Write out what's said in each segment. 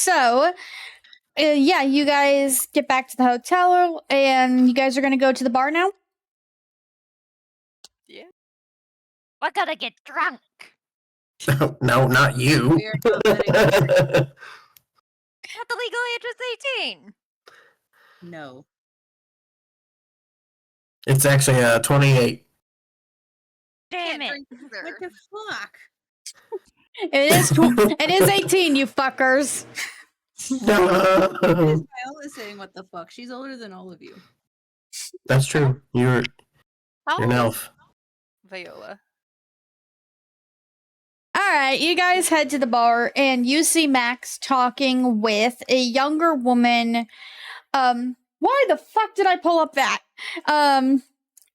So, yeah, you guys get back to the hotel, and you guys are gonna go to the bar now? Yeah. We're gonna get drunk. No, not you. We are not letting you drink. Not the legal age is 18. No. It's actually 28. Damn Can't it. drink either. What the fuck? It is 18, you fuckers. No. Viola saying what the fuck? She's older than all of you. That's true. You're How an old is elf. Viola. Alright, you guys head to the bar, and you see Max talking with a younger woman. Why the fuck did I pull up that?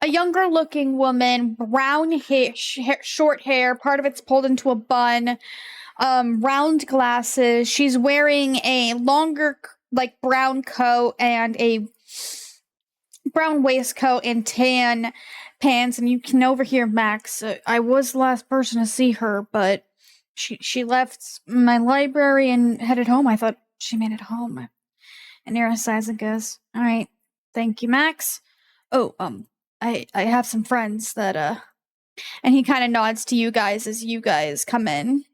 A younger looking woman, brown hair, short hair, part of it's pulled into a bun, round glasses. She's wearing a longer, like, brown coat and a brown waistcoat and tan pants, and you can overhear Max. I was the last person to see her, but she left my library and headed home. I thought she made it home. And near size, I guess. All right, thank you, Max. Oh, I have some friends that and he kind of nods to you guys as you guys come in.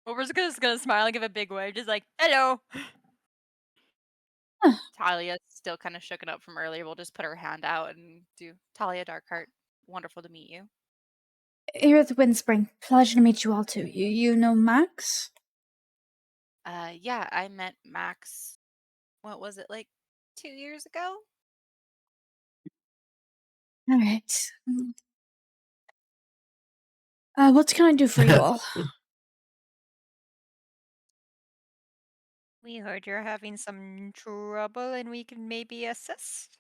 Wilbur's just gonna smile and give a big wave, just like, hello. Talia's still kind of shooken up from earlier. We'll just put her hand out and do Talia Darkheart. Wonderful to meet you. Here at the Windspring. Pleasure to meet you all too. You know Max? Yeah, I met Max. What was it, like 2 years ago? All right. What can I do for you all? We heard you're having some trouble and we can maybe assist.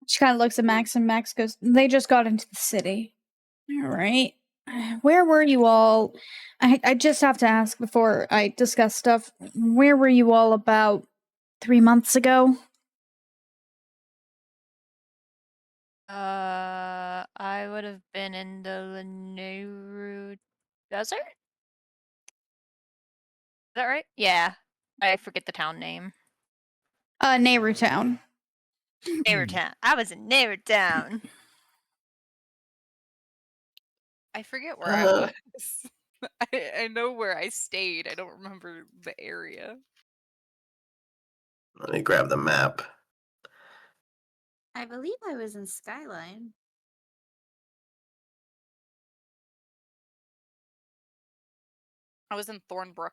She kind of looks at Max, and Max goes, they just got into the city. All right. Where were you all? I just have to ask before I discuss stuff. Where were you all about 3 months ago? I would have been in the Lanayru Desert? Is that right? Yeah. I forget the town name. Nehru Town. Nehru Town. I was in Nehru Town. I forget where I was. I know where I stayed. I don't remember the area. Let me grab the map. I believe I was in Skyline. I was in Thornbrook.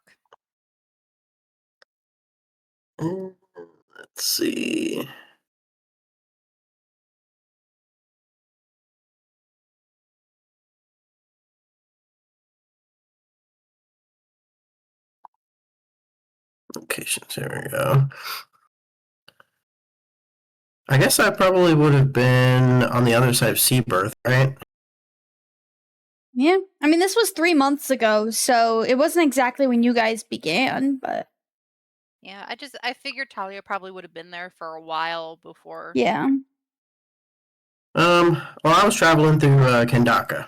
Let's see. Locations, here we go. I guess I probably would have been on the other side of Seabirth, right? Yeah. I mean, this was 3 months ago, so it wasn't exactly when you guys began, but Yeah, I figured Talia probably would have been there for a while before. yeah. Well, I was traveling through Kendaka.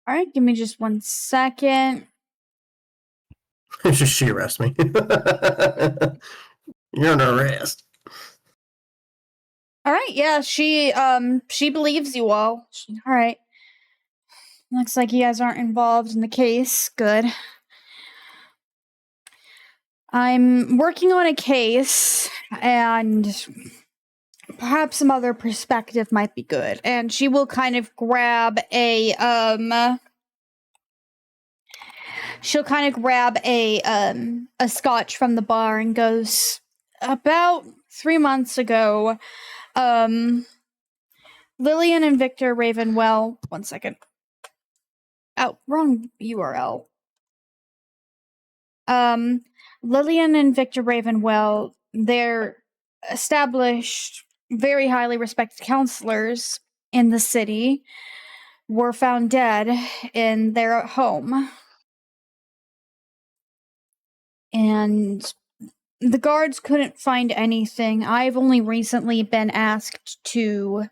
All right, give me just 1 second. She arrest me. You're under arrest. All right, yeah, she believes you all. All right. Looks like you guys aren't involved in the case. Good. I'm working on a case, and perhaps some other perspective might be good. And she will kind of grab a she'll kind of grab a scotch from the bar and goes, about 3 months ago, Lillian and Victor Ravenwell, 1 second. Oh, wrong URL. Lillian and Victor Ravenwell, they're established, very highly respected counselors in the city, were found dead in their home. And the guards couldn't find anything. I've only recently been asked to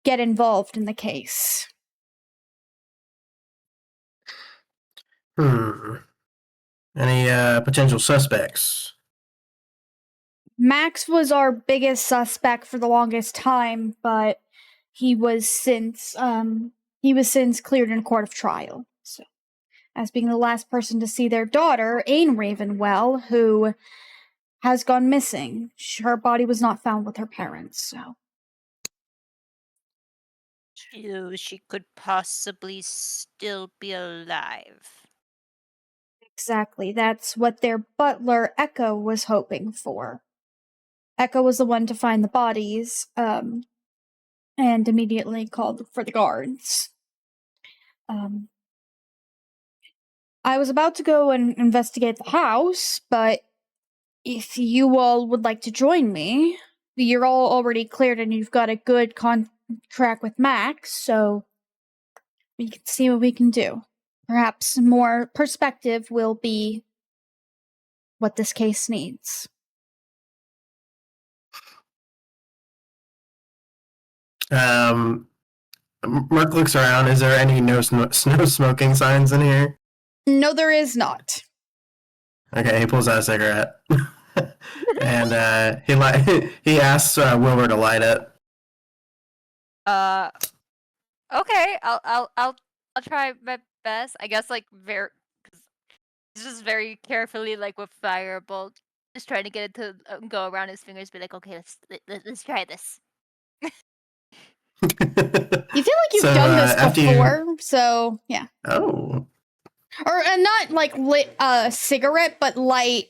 get involved in the case. Any potential suspects? Max was our biggest suspect for the longest time, but he was since cleared in a court of trial. So, as being the last person to see their daughter, Ain Ravenwell, who has gone missing. Her body was not found with her parents, so. So she could possibly still be alive. Exactly. That's what their butler, Echo, was hoping for. Echo was the one to find the bodies, and immediately called for the guards. I was about to go and investigate the house, but if you all would like to join me, you're all already cleared and you've got a good contract with Max, so we can see what we can do. Perhaps more perspective will be what this case needs. Merk looks around. Is there any no smoking signs in here? No, there is not. Okay, he pulls out a cigarette, and he asks Wilbur to light it. Okay, I'll try my best. I guess like just very carefully, like with firebolt, just trying to get it to go around his fingers. Be like, okay, let's try this. You feel like you've So, done this after before, so yeah. Oh. Or not like lit a cigarette, but light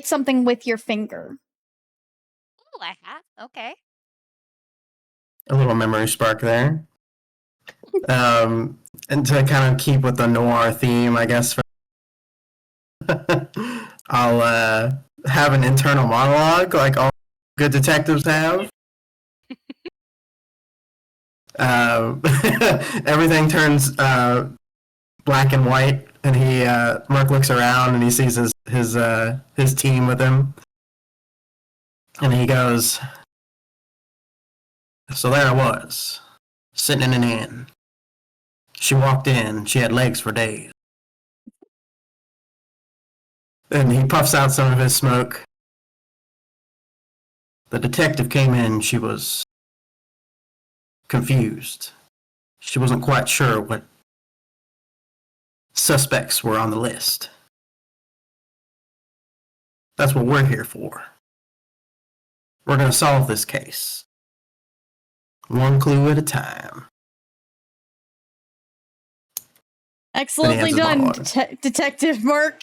something with your finger. Ooh, I have. Okay. A little memory spark there. And to kind of keep with the noir theme, I guess, I'll have an internal monologue like all good detectives have. Everything turns black and white, and Merk looks around and he sees his team with him, and he goes, "So there I was, sitting in an inn. She walked in. She had legs for days." And he puffs out some of his smoke. The detective came in. She was confused. She wasn't quite sure what suspects were on the list. That's what we're here for. We're going to solve this case. One clue at a time. Excellently his done, monologue. Detective Merk.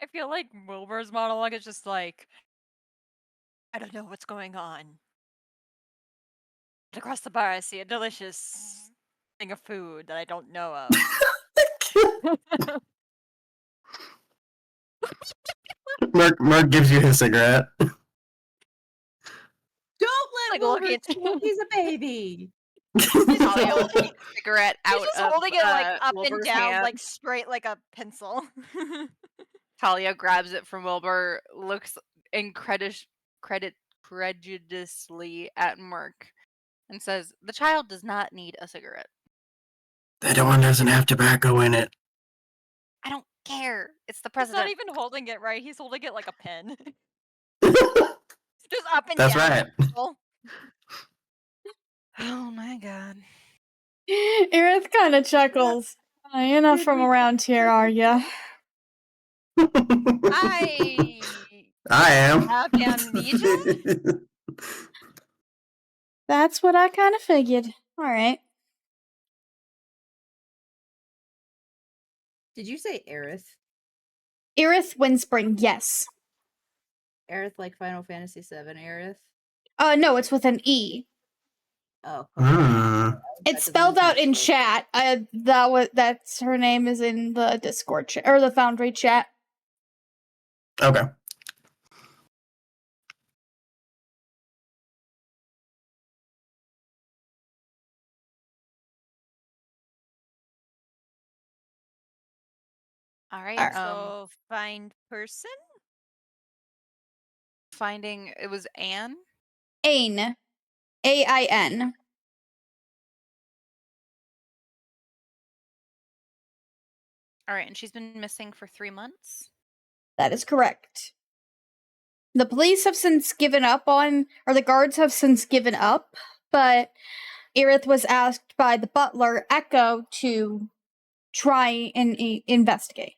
I feel like Wilbur's monologue is just like, I don't know what's going on. But across the bar, I see a delicious thing of food that I don't know of. Merk gives you his cigarette. Don't let Like Wilbur looking- think he's a baby. Talia will take the cigarette out He's just of holding it like up Wilbur's and down, hand. like straight like a pencil. Talia grabs it from Wilbur, looks incredulously at Merk, and says, "The child does not need a cigarette." That one doesn't have tobacco in it. I don't care. It's the He's president. not even holding it right. He's holding it like a pen. Just up and That's down. right. Pencil. Oh my god. Aerith kind of chuckles. You're not from around here, are ya? I I am. have amnesia? That's what I kind of figured. All right. Did you say Aerith? Aerith Windspring, yes. Aerith like Final Fantasy VII Aerith? No, it's with an E. Oh. It's spelled out in chat. That's her name is in the Discord chat or the Foundry chat. Okay. All right. Alright. So find person? finding it was Anne. Ain. A-I-N. All right, and she's been missing for 3 months. That is correct. The police have since given up on, or the guards have since given up, but Aerith was asked by the butler, Echo, to try and investigate.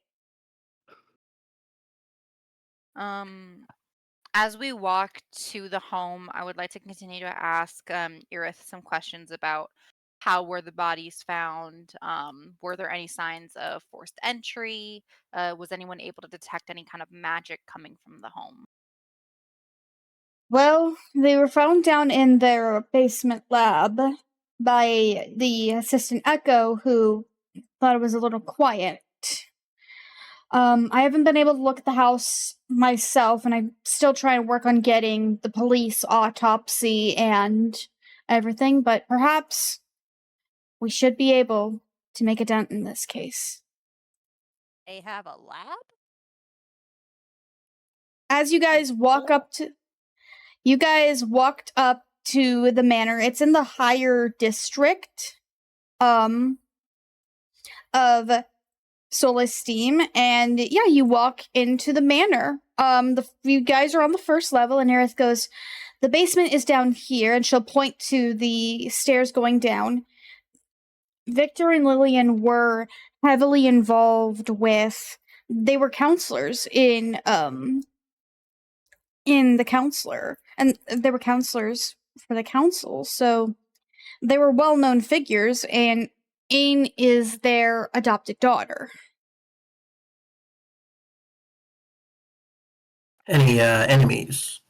As we walk to the home, I would like to continue to ask Aerith some questions about how were the bodies found? Were there any signs of forced entry? Was anyone able to detect any kind of magic coming from the home? Well, they were found down in their basement lab by the assistant Echo, who thought it was a little quiet. I haven't been able to look at the house myself, and I'm still trying to work on getting the police autopsy and everything, but perhaps we should be able to make a dent in this case. They have a lab? As you guys walked up to the manor. It's in the higher district of Solesteam, and yeah, you walk into the manor. You guys are on the first level, and Aerith goes, the basement is down here, and she'll point to the stairs going down. Victor and Lillian were heavily involved with, they were counselors in the counselor, and they were counselors for the council, so they were well-known figures, and Ain is their adopted daughter. Any enemies?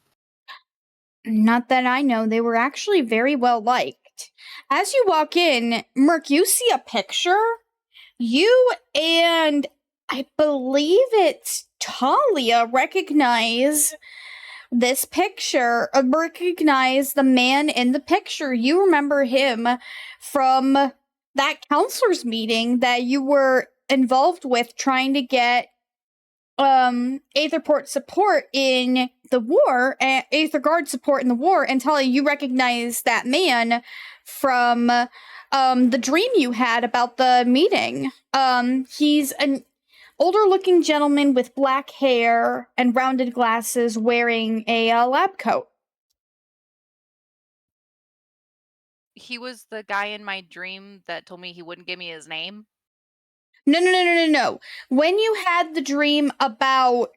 Not that I know. They were actually very well liked. As you walk in, Merk, you see a picture. You and I believe it's Talia recognize this picture, recognize the man in the picture. You remember him from that counselor's meeting that you were involved with trying to get Aetherport support in the war, Aether Guard support in the war, and Talia, you recognize that man from the dream you had about the meeting. He's an older looking gentleman with black hair and rounded glasses wearing a lab coat. He was the guy in my dream that told me he wouldn't give me his name. No. When you had the dream about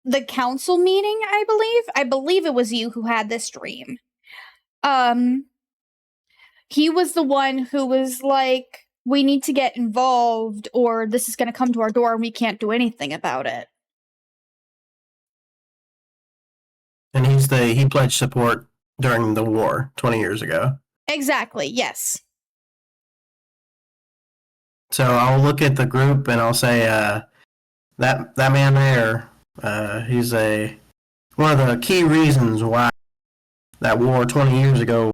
the council meeting, I believe it was you who had this dream. He was the one who was like, we need to get involved or this is going to come to our door and we can't do anything about it. And he pledged support during the war 20 years ago. Exactly, yes. So I'll look at the group and I'll say, that man there, he's one of the key reasons why that war 20 years ago.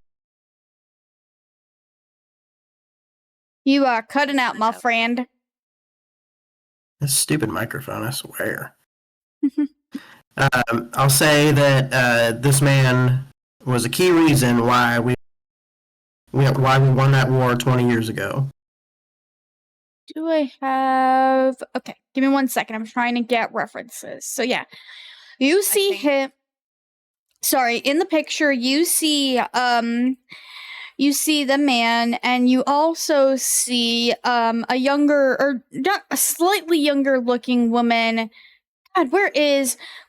You are cutting out, my friend. This stupid microphone, I swear. I'll say that this man was a key reason why we won that war 20 years ago. Do I have... Okay, give me 1 second. I'm trying to get references. So yeah, you see him... Sorry, in the picture, you see the man, and you also see a younger, or not, a slightly younger looking woman. God,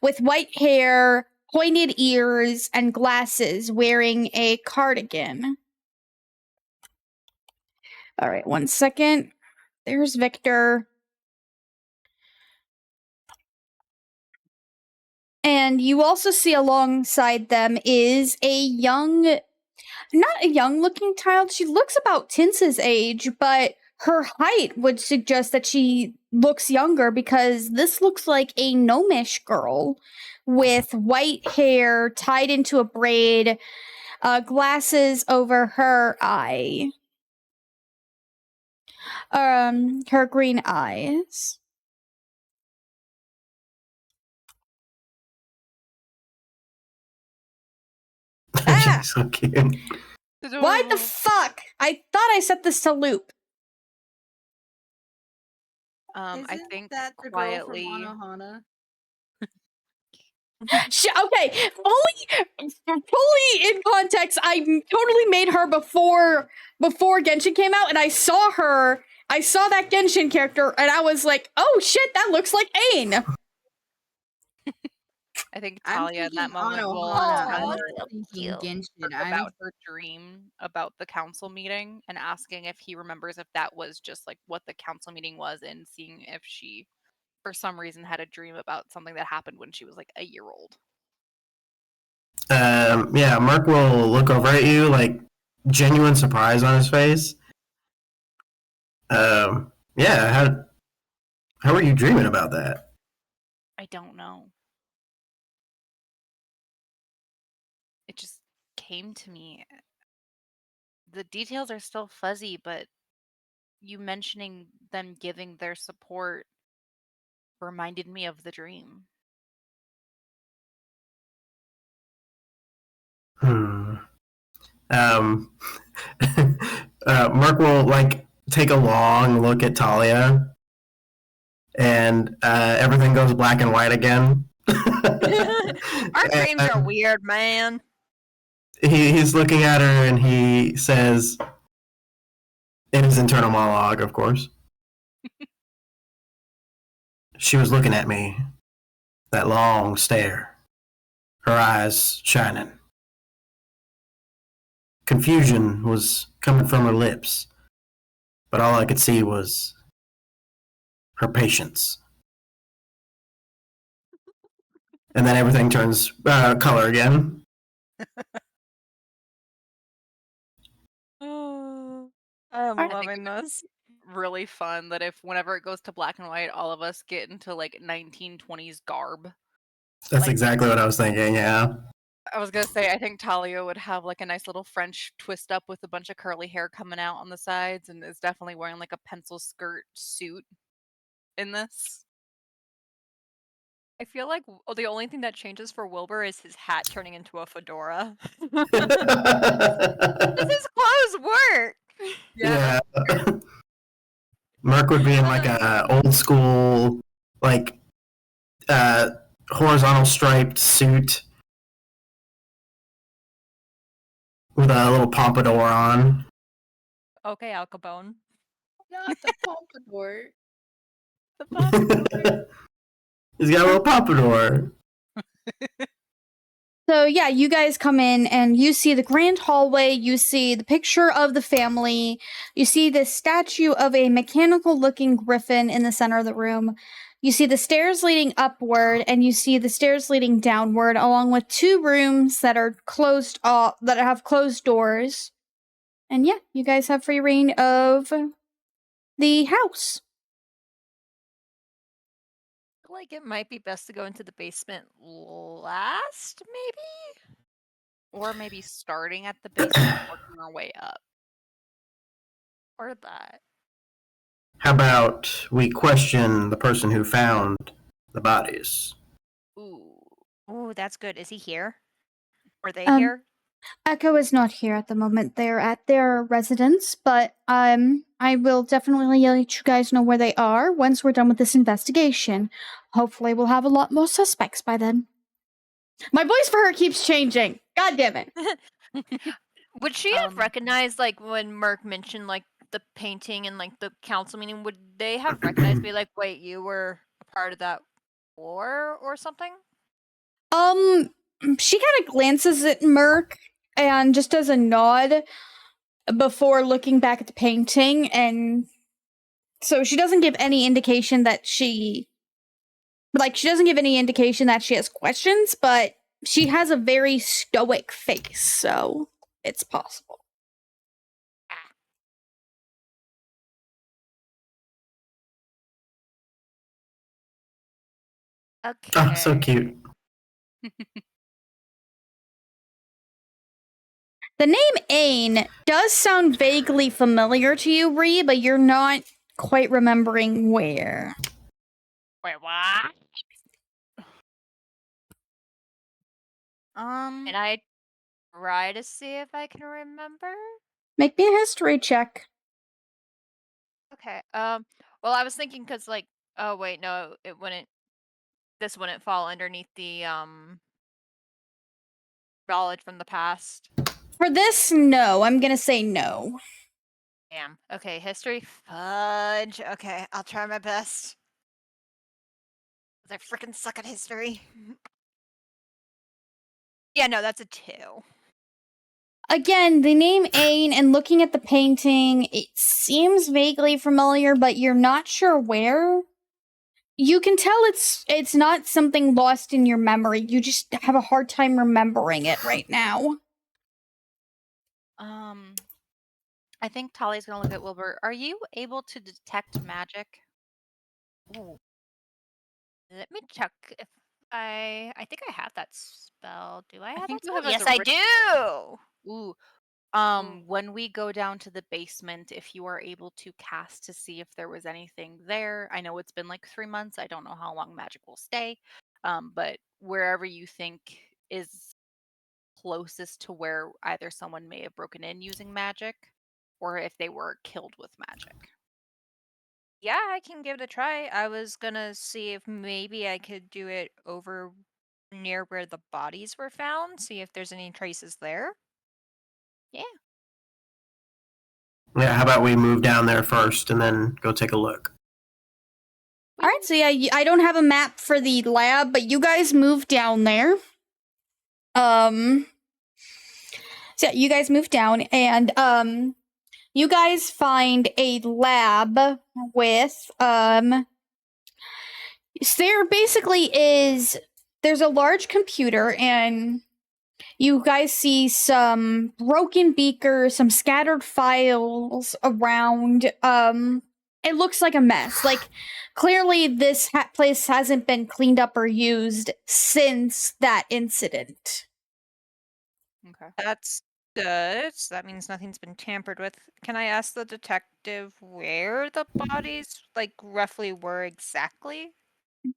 with white hair, pointed ears, and glasses, wearing a cardigan. All right, 1 second. There's Victor. And you also see alongside them is not a young looking child. She looks about Tinsa's age, but her height would suggest that she looks younger because this looks like a gnomish girl with white hair tied into a braid, glasses over her her green eyes. Yeah. She's so cute. Why the fuck? I thought I set this to loop. I Isn't think that the quietly. girl from Anohana? Okay, fully in context, I totally made her before Genshin came out, and I saw that Genshin character, and I was like, oh shit, that looks like Ain. I think I'm Talia in that thinking moment will Anohana. Oh, I'm tell not so thinking cute. Genshin. Merk about her dream about the council meeting and asking if he remembers if that was just like what the council meeting was, and seeing if she, for some reason, had a dream about something that happened when she was like a year old. Yeah, Mark will look over at you, like genuine surprise on his face. Yeah, how are you dreaming about that? I don't know. It just came to me. The details are still fuzzy, but you mentioning them giving their support reminded me of the dream. Um, Mark will like take a long look at Talia, and everything goes black and white again. Our dreams are And weird, man. he's looking at her, and he says, in his internal monologue, of course, "She was looking at me, that long stare, her eyes shining. Confusion was coming from her lips, but all I could see was her patience." And then everything turns color again. I'm I think loving this. Really fun that if whenever it goes to black and white, all of us get into like 1920s garb. That's Like- exactly what I was thinking, yeah. I was gonna say, I think Talia would have like a nice little French twist up with a bunch of curly hair coming out on the sides, and is definitely wearing like a pencil skirt suit in this. I feel like the only thing that changes for Wilbur is his hat turning into a fedora. Yeah. His clothes work. Mark would be in like a old school, like horizontal striped suit with a little pompadour on. Okay, Al Capone. Not the pompadour. He's got a little pompadour. So yeah, you guys come in and you see the grand hallway, you see the picture of the family, you see the statue of a mechanical looking griffin in the center of the room. You see the stairs leading upward and you see the stairs leading downward, along with two rooms that are closed off, that have closed doors. And yeah, you guys have free reign of the house. I feel like it might be best to go into the basement last, maybe? Or maybe starting at the basement, working our way up. Or that. How about we question the person who found the bodies? Ooh. Ooh, that's good. Is he here? Are they Um, here? Echo is not here at the moment. They're at their residence, but I will definitely let you guys know where they are once we're done with this investigation. Hopefully we'll have a lot more suspects by then. My voice for her keeps changing. God damn it. Would she have recognized, like, when Merk mentioned, like, the painting and, like, the council meeting? Would they have recognized, be like, wait, you were a part of that war or something? She kind of glances at Merk and just does a nod before looking back at the painting, and so she doesn't give any indication that she doesn't give any indication that she has questions, but she has a very stoic face, so it's possible. Okay. Oh, so cute. The name Ain does sound vaguely familiar to you, Ree, but you're not quite remembering where. Wait, what? Um, And I try to see if I can remember. Make me a history check. Okay. Well, I was thinking because like, oh wait, no, it wouldn't. This wouldn't fall underneath the knowledge from the past. For this, no. I'm gonna say no. Damn. Okay, history. Fudge. Okay, I'll try my best. I freaking suck at history. Yeah, no, that's a 2. Again, the name Ain and looking at the painting, it seems vaguely familiar, but you're not sure where. You can tell it's not something lost in your memory. You just have a hard time remembering it right now. I think Talia's gonna look at Wilbur. Are you able to detect magic? Ooh. Let me check if I think I have that spell. Do I have think that you spell? have as Yes, a I ritual. do. Ooh. Ooh. When we go down to the basement, if you are able to cast to see if there was anything there. I know it's been like 3 months. I don't know how long magic will stay. But wherever you think is closest to where either someone may have broken in using magic or if they were killed with magic. Yeah, I can give it a try. I was gonna see if maybe I could do it over near where the bodies were found, see if there's any traces there. Yeah. Yeah, how about we move down there first and then go take a look? All right, so yeah, I don't have a map for the lab, but you guys move down there. So yeah, you guys move down, and you guys find a lab with so there basically is there's a large computer, and you guys see some broken beakers, some scattered files around. It looks like a mess. Like, clearly this place hasn't been cleaned up or used since that incident. Okay. That's good. So that means nothing's been tampered with. Can I ask the detective where the bodies, like, roughly were exactly?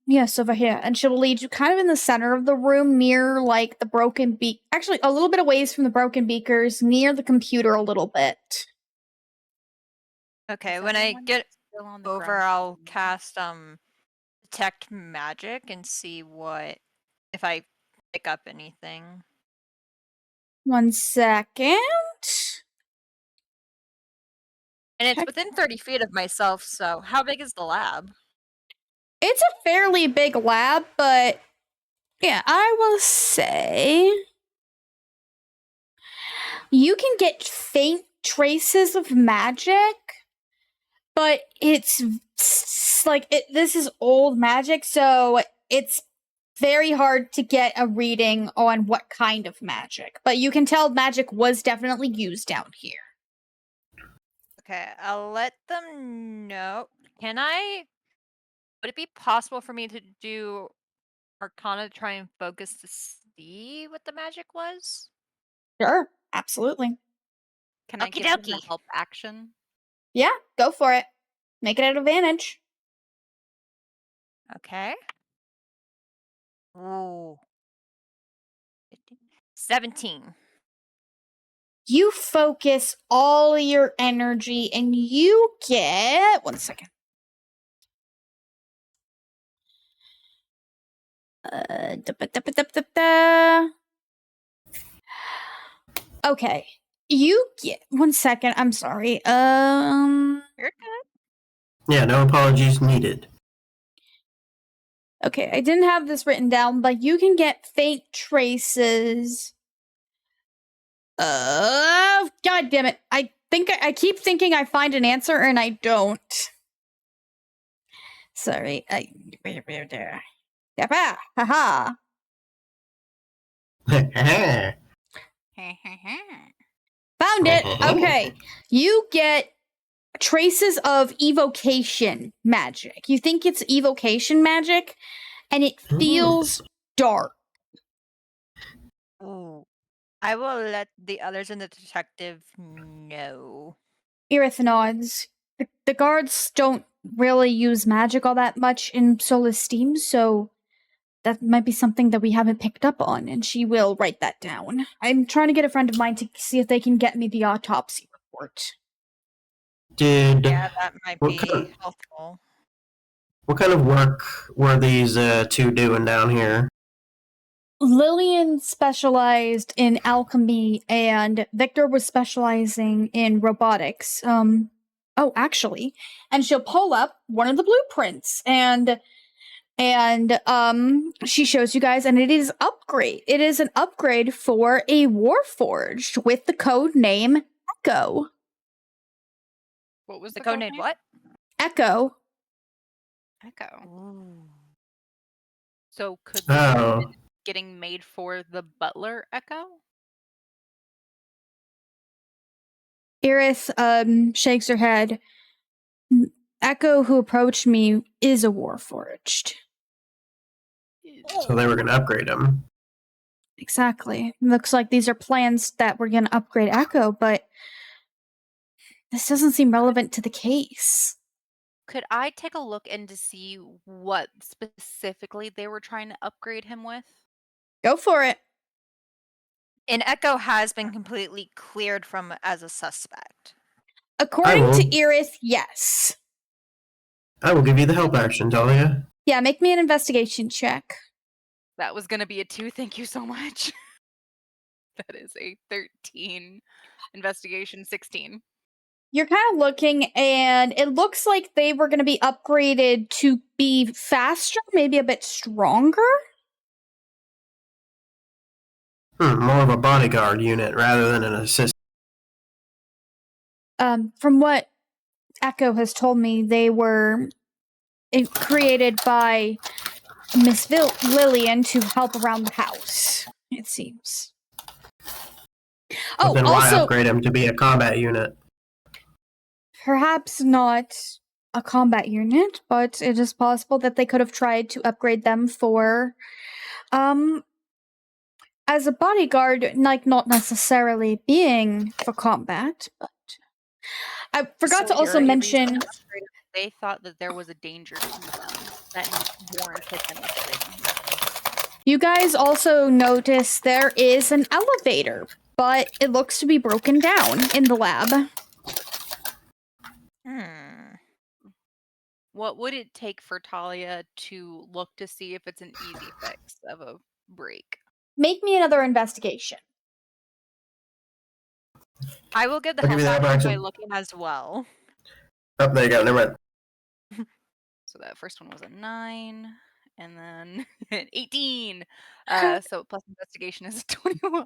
Yes, over here. And she will lead you kind of in the center of the room near, like, the broken beak. Actually, a little bit away from the broken beakers, near the computer a little bit. Okay, Is when I everyone get still on the over, ground I'll floor? cast detect magic and see if I pick up anything. 1 second. And it's Check. within 30 feet of myself, so how big is the lab? It's a fairly big lab, but yeah, I will say you can get faint traces of magic, but it's like this is old magic, so it's very hard to get a reading on what kind of magic. But you can tell magic was definitely used down here. Okay, I'll let them know. Would it be possible for me to do Arcana to try and focus to see what the magic was? Sure, absolutely. Can I Okie give them dokie. a help action? Yeah, go for it. Make it an advantage. Okay. Ooh. 17. You focus all your energy and you get 1 second. Okay. You get 1 second. I'm sorry. You're good. Yeah, no apologies needed. Okay, I didn't have this written down, but you can get faint traces. God damn it. I keep thinking I find an answer and I don't. Sorry. Haha. Found it. Okay. You get traces of evocation magic. You think it's evocation magic, and it feels dark. Ooh. I will let the others and the detective know. Irith nods. The guards don't really use magic all that much in Solus Steam, so that might be something that we haven't picked up on, and she will write that down. I'm trying to get a friend of mine to see if they can get me the autopsy report. Did Yeah, that might what be kind, helpful. what kind of work were these two doing down here? Lillian specialized in alchemy, and Victor was specializing in robotics. Actually, and she'll pull up one of the blueprints, and she shows you guys, and it is upgrade. It is an upgrade for a Warforged with the code name Echo. What was The the code code name name? what? Echo. Echo. Ooh. So could this have Oh, been getting made for the butler Echo? Iris shakes her head. Echo, who approached me, is a Warforged. so they were going to upgrade him. Exactly. Looks like these are plans that we're going to upgrade Echo, but this doesn't seem relevant to the case. Could I take a look in to see what specifically they were trying to upgrade him with? Go for it. And Echo has been completely cleared from as a suspect. According will. to Iris, yes. I will give you the help action, Talia. Yeah, make me an investigation check. That was going to be a 2. Thank you so much. That is a 13. Investigation 16. You're kind of looking, and it looks like they were going to be upgraded to be faster, maybe a bit stronger. More of a bodyguard unit rather than an assistant. From what Echo has told me, they were created by Miss Lillian to help around the house, it seems. But then why Also, upgrade him to be a combat unit? perhaps not a combat unit, but it is possible that they could have tried to upgrade them for, as a bodyguard, like not necessarily being for combat, but I forgot to also Security reasons mention. upgraded. They thought that there was a danger to them that warranted them upgrading. You guys also notice there is an elevator, but it looks to be broken down in the lab. What would it take for Talia to look to see if it's an easy fix of a break? Make me another investigation. I will give the I'll give help you the help action by action. looking as well. Oh, there you go. Never mind. So that first one was a 9, and then an 18. So plus investigation is a 21.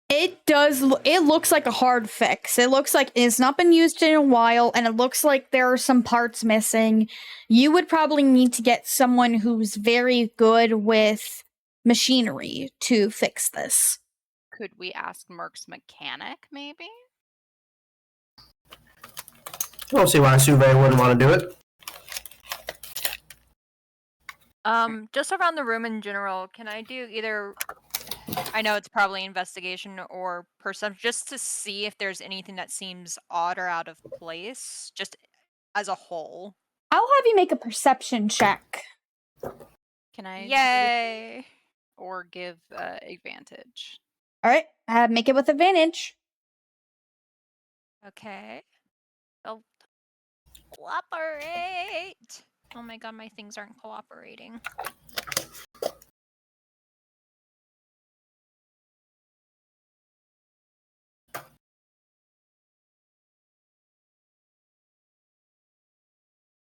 It does. It looks like a hard fix. It looks like it's not been used in a while, and it looks like there are some parts missing. You would probably need to get someone who's very good with machinery to fix this. Could we ask Merk's mechanic, maybe? I don't see why Suve wouldn't want to do it. Just around the room in general, can I do either? I know it's probably investigation or perception, just to see if there's anything that seems odd or out of place, just as a whole. I'll have you make a perception check. Can I? Yay! Or give advantage? All right, make it with advantage. Okay. I'll cooperate. Oh my god, my things aren't cooperating.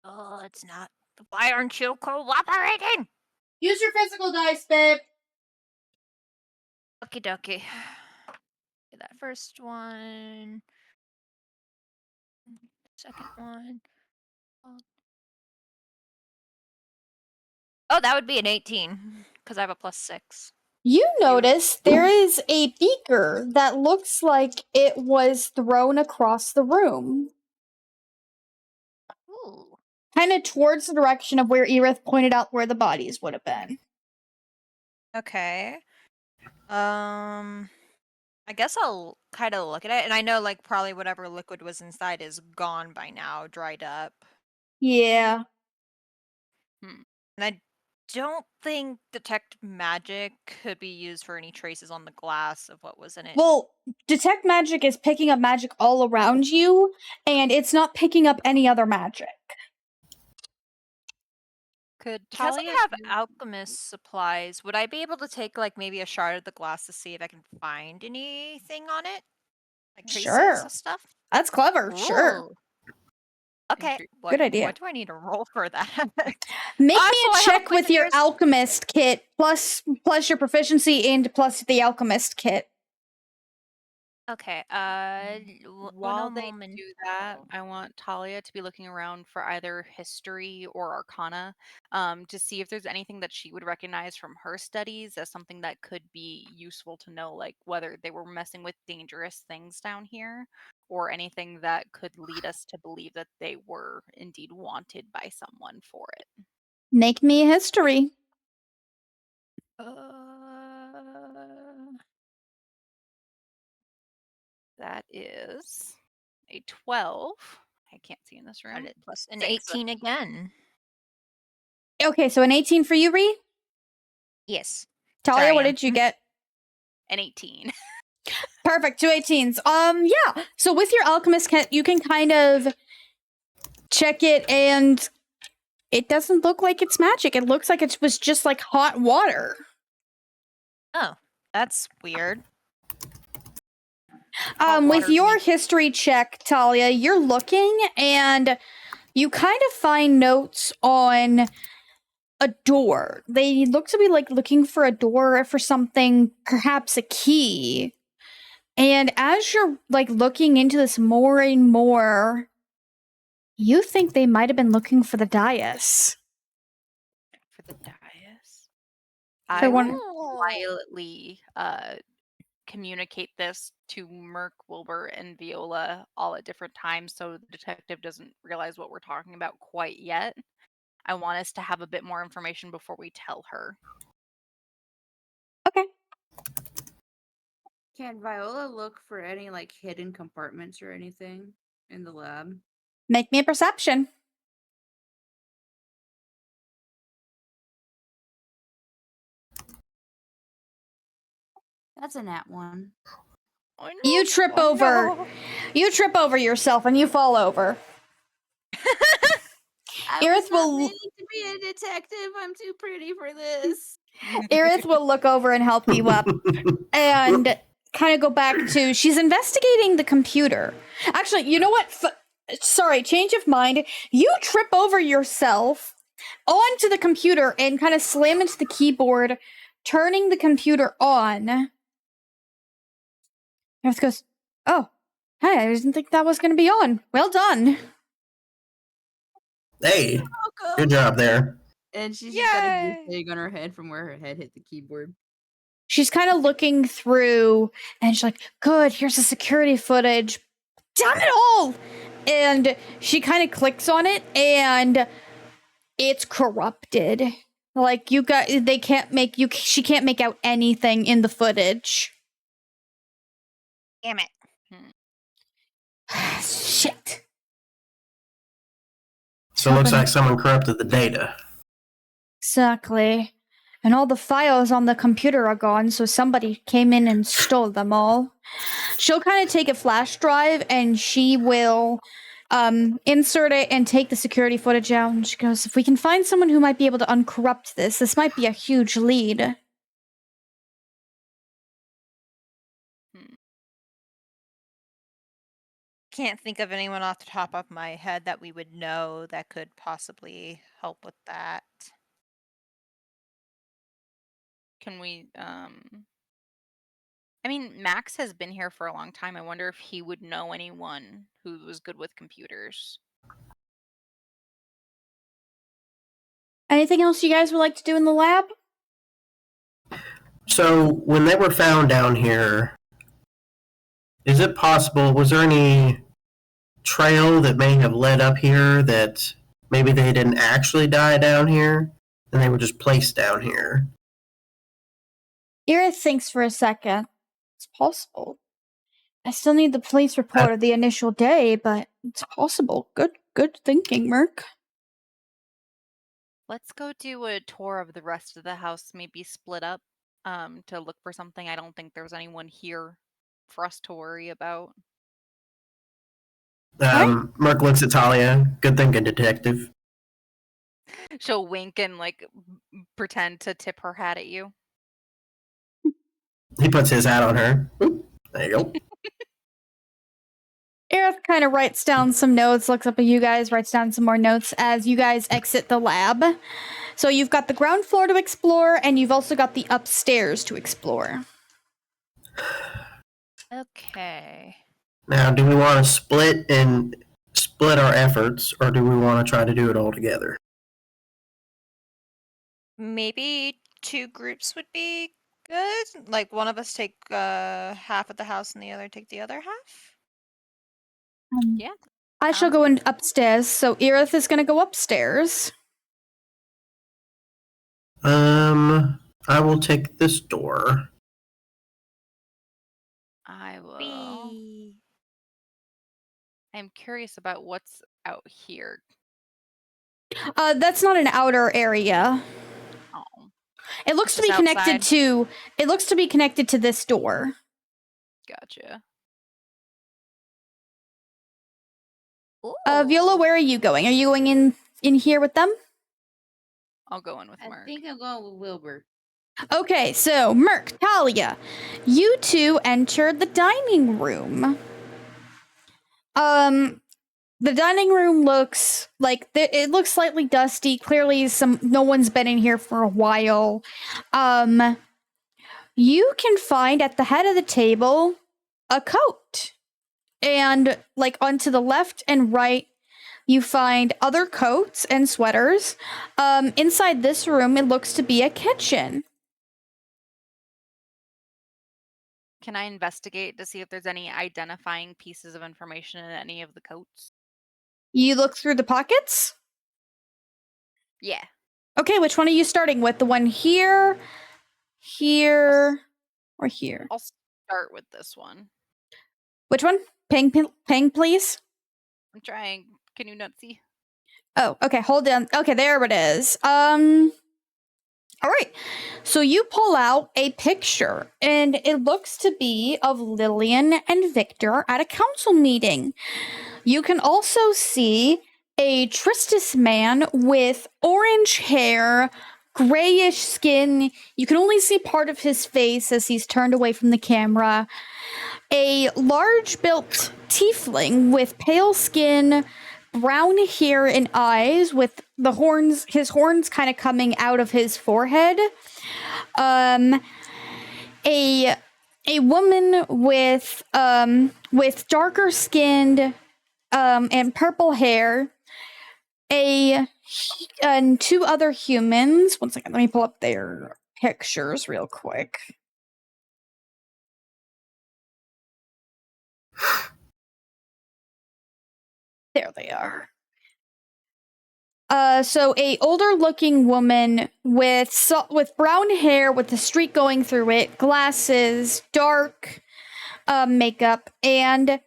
Oh, it's not. Why aren't you cooperating? Use your physical dice, babe. Okie dokie. Okay, that first one. Second one. Oh, that would be an 18, because I have a +6. You notice there is a beaker that looks like it was thrown across the room, Ooh. kind of towards the direction of where Erith pointed out where the bodies would have been. Okay. I guess I'll kind of look at it, and I know, like, probably whatever liquid was inside is gone by now, dried up. Yeah. And I don't think detect magic could be used for any traces on the glass of what was in it. Well, detect magic is picking up magic all around you, and it's not picking up any other magic. Could Because Talia I have do- alchemist supplies, would I be able to take like maybe a shard of the glass to see if I can find anything on it? Like traces Sure. of stuff? That's clever. Sure. Ooh. Okay. Intri- Good idea. What do I need to roll for that? Make Also, me I a have check with your Poisonous- alchemist kit plus your proficiency and plus the alchemist kit. Okay. While they do that, I want Talia to be looking around for either history or arcana to see if there's anything that she would recognize from her studies as something that could be useful to know, like whether they were messing with dangerous things down here or anything that could lead us to believe that they were indeed wanted by someone for it. Make me a history. That is a 12. I can't see in this room. Plus an 6. 18 again. Okay, so an 18 for you, Ree? Yes. Talia, Sorry, what Em. did you get? An 18. Perfect, 2 18s. Yeah. So with your alchemist kit, you can kind of check it, and it doesn't look like it's magic. It looks like it was just like hot water. Oh, that's weird. With water your makes- history check, Talia, you're looking and you kind of find notes on a door. They look to be like looking for a door for something, perhaps a key. And as you're like looking into this more and more, you think they might have been looking for the dais. For the dais. For I one- will quietly communicate this to Merk, Wilbur, and Viola all at different times so the detective doesn't realize what we're talking about quite yet. I want us to have a bit more information before we tell her. Okay. Can Viola look for any like hidden compartments or anything in the lab? Make me a perception. That's a nat 1. Oh, no. You trip Oh, over. no. You trip over yourself and you fall over. I Irith was not will- meaning to be a detective. I'm too pretty for this. Irith will look over and help you up and kind of go back to she's investigating the computer. Actually, you know what? Sorry, change of mind. You trip over yourself onto the computer and kind of slam into the keyboard, turning the computer on. Irith goes, "Oh, hey, I didn't think that was going to be on. Well done." Hey, Welcome. good job there. And she's just got a Yay. goose egg on her head from where her head hit the keyboard. She's kind of looking through and she's like, "Good, here's the security footage. Damn it all!" And she kind of clicks on it and it's corrupted. Like they can't make she can't make out anything in the footage. Damn it. Shit. So it looks like someone corrupted the data. Exactly. And all the files on the computer are gone, so somebody came in and stole them all. She'll kind of take a flash drive and she will insert it and take the security footage out. And she goes, "If we can find someone who might be able to uncorrupt this might be a huge lead." Can't think of anyone off the top of my head that we would know that could possibly help with that. Can we I mean, Max has been here for a long time. I wonder if he would know anyone who was good with computers. Anything else you guys would like to do in the lab? So when they were found down here, is it possible, was there any trail that may have led up here that maybe they didn't actually die down here and they were just placed down here? Irith thinks for a second. It's possible. I still need the police report of the initial day, but it's possible. Good thinking, Merk. Let's go do a tour of the rest of the house, maybe split up to look for something. I don't think there's anyone here for us to worry about. Merk looks at Talia. Good thinking, detective. She'll wink and like pretend to tip her hat at you. He puts his hat on her. Oop, there you go. Aerith kind of writes down some notes, looks up at you guys, writes down some more notes as you guys exit the lab. So you've got the ground floor to explore, and you've also got the upstairs to explore. Okay. Now, do we want to split our efforts, or do we want to try to do it all together? Maybe 2 groups would be good. Like one of us take half of the house and the other take the other half. Yeah. I shall go upstairs, so Aerith is going to go upstairs. I will take this door. I will. I'm curious about what's out here. That's not an outer area. Oh, It looks to Just be connected outside. to. It looks to be connected to this door. gotcha. Viola, where are you going? Are you going in here with them? I'll go in with I Merk. think I'm going with Wilbur. Okay, so Merk, Talia, you two enter the dining room. The dining room looks like it looks slightly dusty. Clearly, no one's been in here for a while. You can find at the head of the table a coat, and like onto the left and right, you find other coats and sweaters. Inside this room, it looks to be a kitchen. Can I investigate to see if there's any identifying pieces of information in any of the coats? You look through the pockets? Yeah. Okay, which one are you starting with? The one here, here, or here? I'll start with this one. Which one? Ping, please. I'm trying. Can you not see? Oh, okay, hold on. Okay, there it is. All right. So you pull out a picture, and it looks to be of Lillian and Victor at a council meeting. You can also see a Tristis man with orange hair, grayish skin. You can only see part of his face as he's turned away from the camera. A large-built tiefling with pale skin, brown hair and eyes, with his horns kind of coming out of his forehead. A woman with darker skinned and purple hair. And 2 other humans. One second, let me pull up their pictures real quick. There they are. So a older looking woman with brown hair with a streak going through it, glasses, dark makeup, and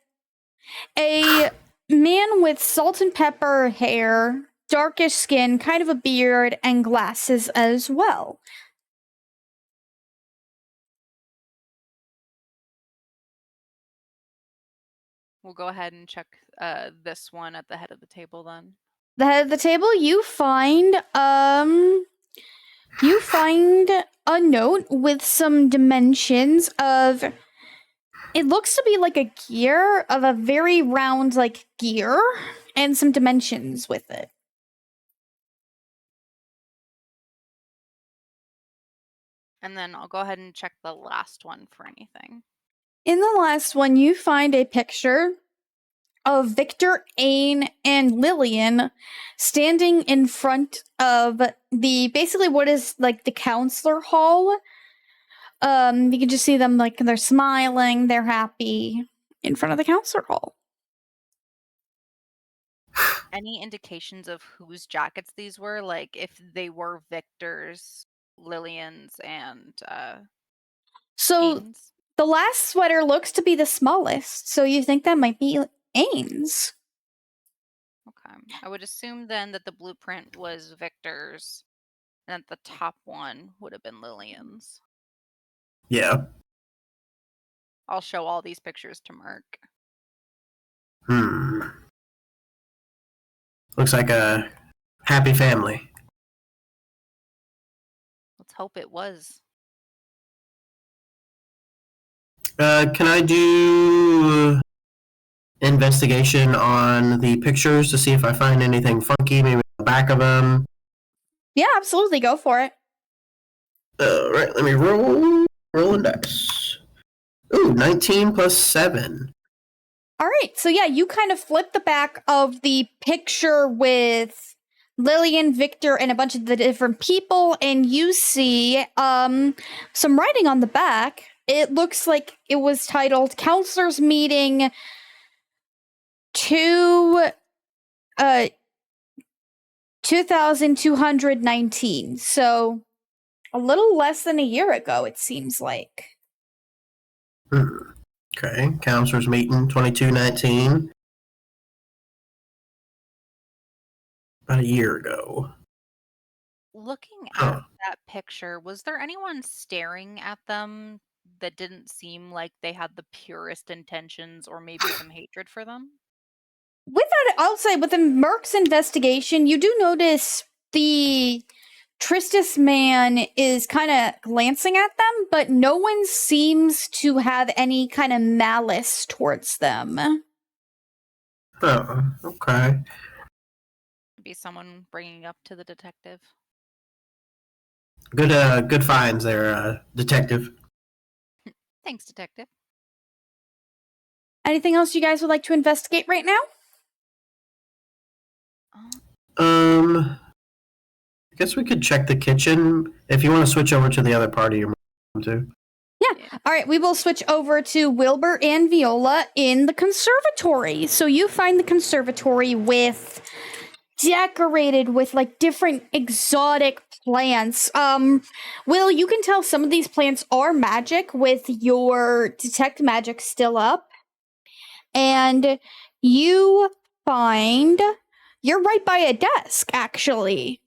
a man with salt and pepper hair, darkish skin, kind of a beard, and glasses as well. We'll go ahead and check this one at the head of the table then. The head of the table, you find a note with some dimensions of. It looks to be like a gear of a very round, like gear, and some dimensions with it. And then I'll go ahead and check the last one for anything. In the last one, you find a picture of Victor, Ain, and Lillian standing in front of basically what is like the counselor hall. You can just see them like they're smiling, they're happy in front of the counselor hall. Any indications of whose jackets these were? Like if they were Victor's, Lillian's, and So Ain's? the last sweater looks to be the smallest, so you think that might be Ain's. Okay. I would assume then that the blueprint was Victor's, and that the top one would have been Lillian's. Yeah. I'll show all these pictures to Merk. Looks like a happy family. Let's hope it was. Can I do investigation on the pictures to see if I find anything funky, maybe on the back of them? Yeah, absolutely. Go for it. All right, let me rolling dice. Ooh, 19 plus 7. All right. So yeah, you kind of flip the back of the picture with Lillian, Victor, and a bunch of the different people, and you see some writing on the back. It looks like it was titled Counselors Meeting 2219. So a little less than a year ago, it seems like. Okay, counselors meeting 2219. About a year ago. Looking Huh. at that picture, was there anyone staring at them that didn't seem like they had the purest intentions or maybe some hatred for them? With that, I'll say within Merk's investigation, you do notice the Tristis man is kind of glancing at them, but no one seems to have any kind of malice towards them. Oh, okay. Maybe someone bringing up to the detective. Good finds there, detective. Thanks, detective. Anything else you guys would like to investigate right now? I guess we could check the kitchen if you want to switch over to the other party you're to. All right, we will switch over to Wilbur and Viola in the conservatory. So you find the conservatory with decorated with like different exotic plants. Will, you can tell some of these plants are magic with your detect magic still up. And you find you're right by a desk, actually.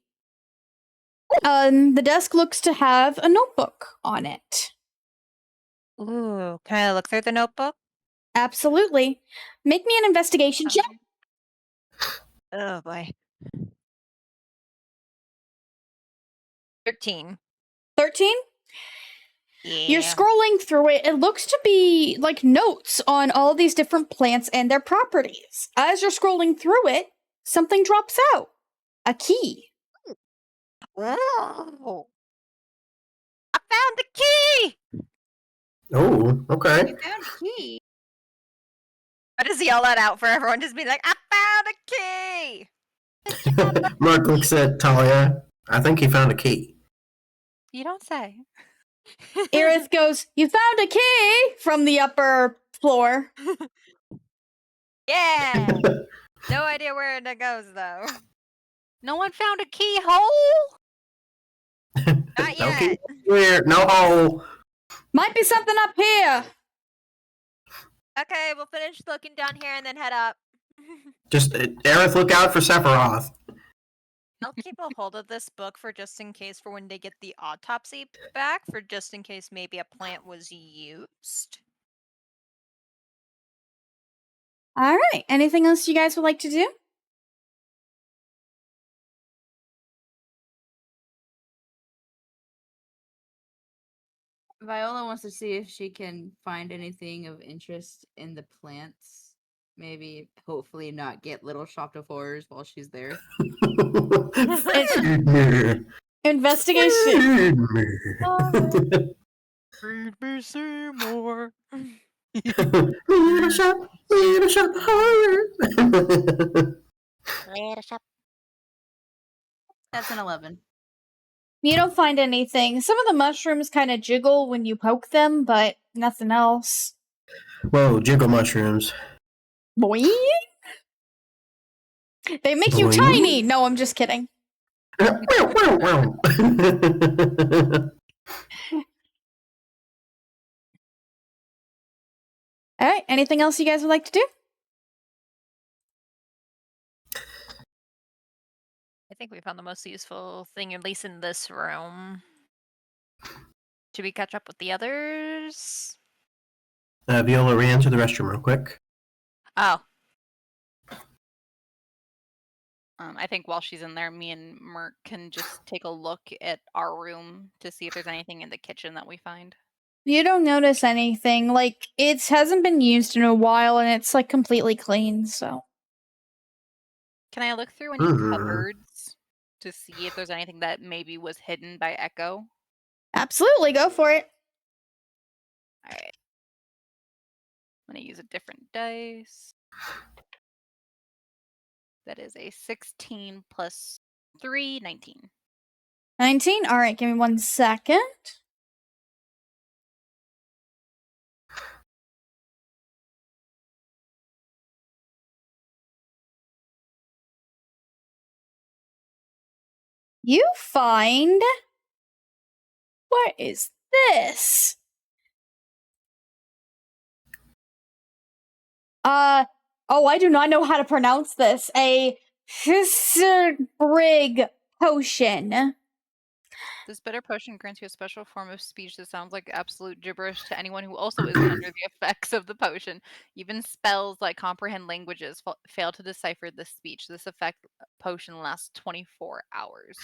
The desk looks to have a notebook on it. Ooh, can I look through the notebook? Absolutely. Make me an investigation check. Oh boy. 13. 13? Yeah. You're scrolling through it. It looks to be like notes on all these different plants and their properties. As you're scrolling through it, something drops out. A key. Whoa. I found the key! Oh, okay. You found a key. I just yell that out for everyone, just be like, I found a key! Mark looks at Talia. I think he found a key. You don't say. Aerith goes, "You found a key!" from the upper floor. Yeah! No idea where it goes, though. No one found a keyhole? Not No yet. key. Weird. No hole. Might be something up here. Okay, we'll finish looking down here and then head up. Just, Aerith, look out for Sephiroth. I'll keep a hold of this book for just in case for when they get the autopsy back, for just in case maybe a plant was used. All right. Anything else you guys would like to do? Viola wants to see if she can find anything of interest in the plants. Maybe, hopefully, not get little shocked of horrors while she's there. Investigation. Read me Seymour. Little shop horror. That's an 11. You don't find anything. Some of the mushrooms kind of jiggle when you poke them, but nothing else. Whoa, jiggle mushrooms. Boing. They make you Boing. tiny. No, I'm just kidding. Wow, wow, wow. All right. Anything else you guys would like to do? think we found the most useful thing, at least in this room. Should we catch up with the others? Viola ran to the restroom real quick. Oh, I think while she's in there, me and Merk can just take a look at our room to see if there's anything in the kitchen that we find. You don't notice anything. Like, it hasn't been used in a while and it's like completely clean, so. Can I look through any Mhm. cupboards to see if there's anything that maybe was hidden by Echo? Absolutely, go for it. Alright. I'm gonna use a different dice. That is a 16 plus 3, 19. 19? Alright, give me 1 second. You find. What is this? Oh, I do not know how to pronounce this. A Brig potion. This bitter potion grants you a special form of speech that sounds like absolute gibberish to anyone who also isn't under the effects of the potion. Even spells that comprehend languages fail to decipher this speech. This effect potion lasts 24 hours.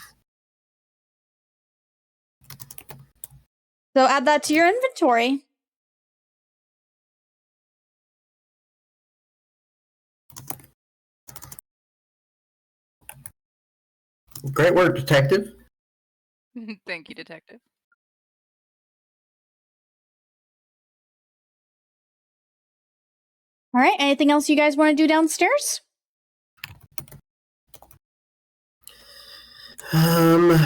So add that to your inventory. Great work, detective. Thank you, detective. Alright, anything else you guys want to do downstairs? Well,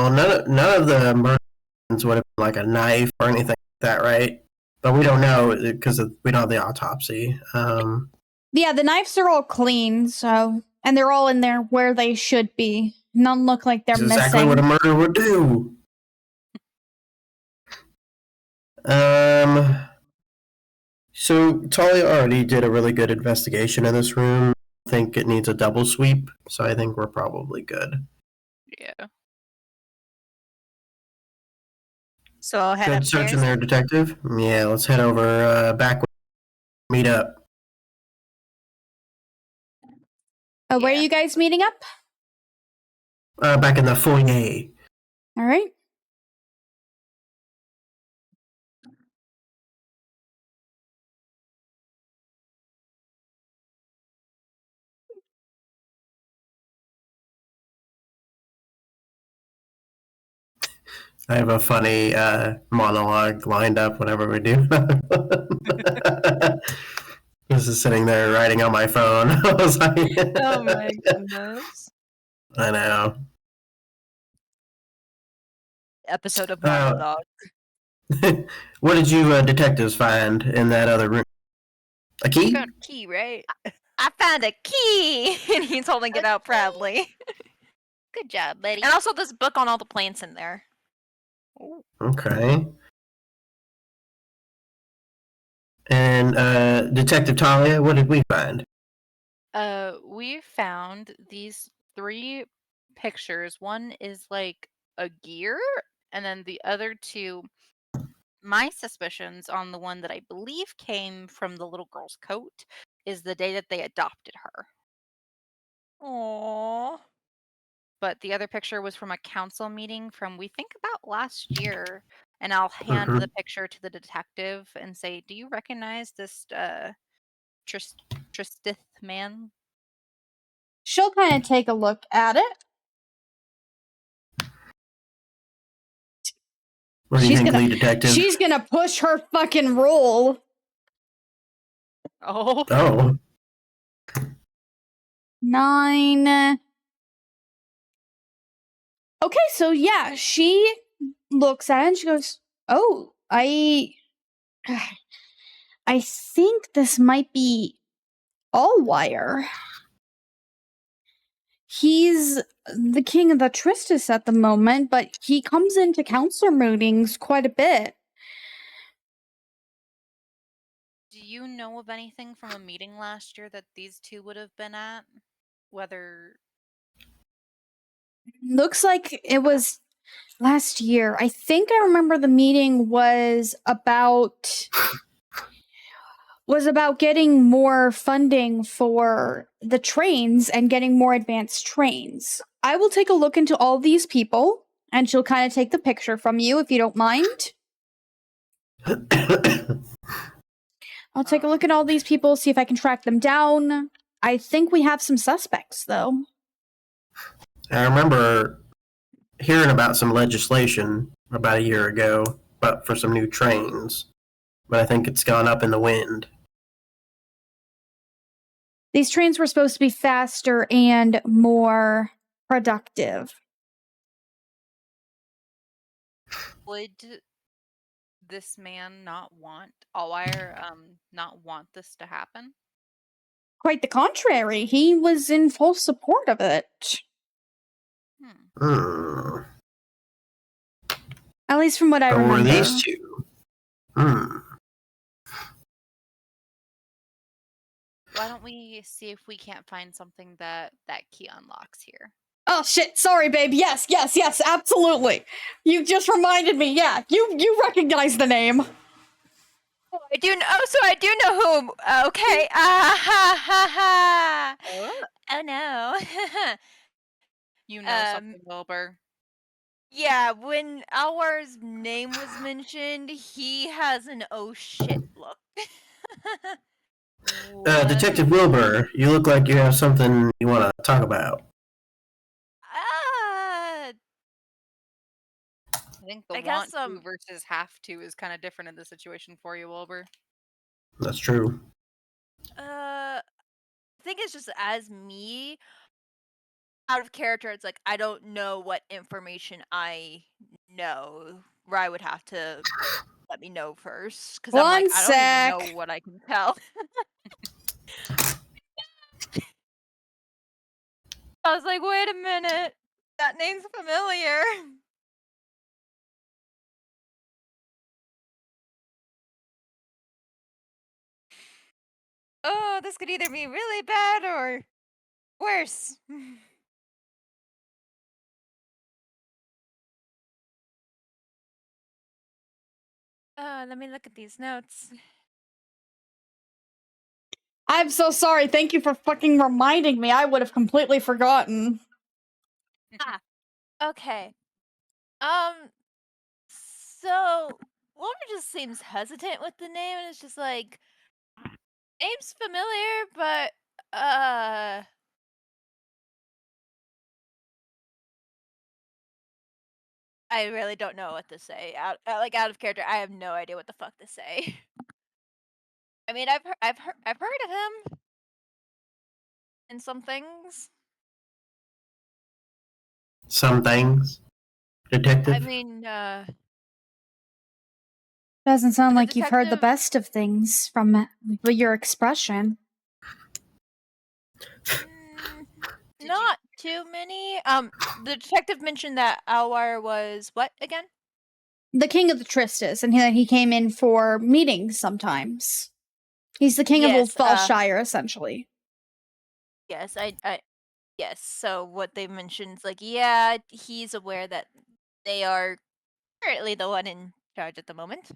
none of the murders would have been like a knife or anything like that, right? But we don't know because we don't have the autopsy. Yeah, the knives are all clean, so. And they're all in there where they should be. None look like they're It's exactly missing. what a murder would do. So Talia already did a really good investigation in this room. I think it needs a double sweep, so I think we're probably good. Yeah. So I'll head Good search in upstairs. there, detective. Yeah, let's head over back. Meet up. Where are Yeah. you guys meeting up? Back in the foyer. Alright. I have a funny monologue lined up whenever we do. This is sitting there writing on my phone. I was like, Oh my goodness. I know. Episode of Uh, monologue. What did you detectives find in that other room? A You key? found a key, right? I found a key, and he's holding it out proudly. Good job, buddy. And also this book on all the plants in there. Okay. And Detective Talia, what did we find? We found these 3 pictures. One is like a gear, and then the other 2, my suspicions on the one that I believe came from the little girl's coat is the day that they adopted her. Aww. But the other picture was from a council meeting from we think about last year. And I'll hand Mhm. the picture to the detective and say, "Do you recognize this Tristith man?" She'll kind of take a look at it. What do you She's think, gonna- lead detective? She's gonna push her fucking roll. Oh. Oh. 9. Okay, so yeah, she looks at it and she goes, "Oh, I think this might be Allwire. He's the king of the Tristis at the moment, but he comes into council meetings quite a bit." Do you know of anything from a meeting last year that these 2 would have been at? Whether Looks like it was last year. I think I remember the meeting was about getting more funding for the trains and getting more advanced trains. I will take a look into all these people, and she'll kind of take the picture from you if you don't mind. I'll take a look at all these people, see if I can track them down. I think we have some suspects, though. I remember hearing about some legislation about a year ago, but for some new trains. But I think it's gone up in the wind. These trains were supposed to be faster and more productive. Would this man not want Allwire not want this to happen? Quite the contrary. He was in full support of it. Hmm. At least from what I Or remember. these two? Hmm. Why don't we see if we can't find something that key unlocks here? Oh shit, sorry babe. Yes, absolutely. You just reminded me. Yeah, you recognize the name. Oh, I do know. Oh, so I do know who. Okay. Ha ha ha. Oh no. You know something, Wilbur. Yeah, when Alwar's name was mentioned, he has an oh shit look. Detective Wilbur, you look like you have something you want to talk about. I think the I guess, want to versus have to is kind of different in this situation for you, Wilbur. That's true. I think it's just as me, out of character, it's like I don't know what information I know. Rye would have to let me know first, because I'm like, I don't even know what I can tell. I was like, wait a minute, that name's familiar. Oh, this could either be really bad or worse. Let me look at these notes. I'm so sorry. Thank you for fucking reminding me. I would have completely forgotten. Okay. So Wilbur just seems hesitant with the name, and it's just like, name's familiar, but I really don't know what to say. Out of character, I have no idea what the fuck to say. I mean, I've heard of him in some things. Some things, detective. I mean, Doesn't sound the like you've heard the detective- best of things from your expression. Not too many. The detective mentioned that Alwire was what again? The king of the Tristas, and he came in for meetings sometimes. He's the king of Old Fallshire, essentially. Yes, yes. So what they mentioned is like, yeah, he's aware that they are currently the one in charge at the moment.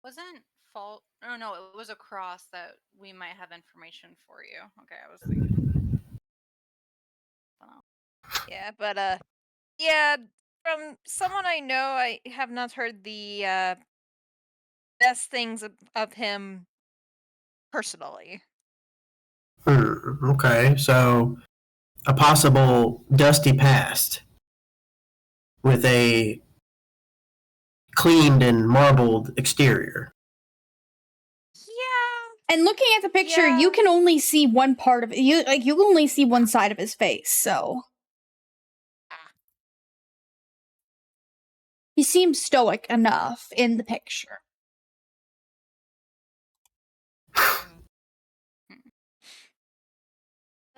Wasn't fault? Oh no, it was a cross that we might have information for you. Okay, I was thinking. Yeah, but yeah, from someone I know, I have not heard the best things of him personally. Okay, so a possible dusty past with a cleaned and marbled exterior. Yeah. And looking at the picture, you can only see one part of it. You can only see one side of his face, so he seems stoic enough in the picture.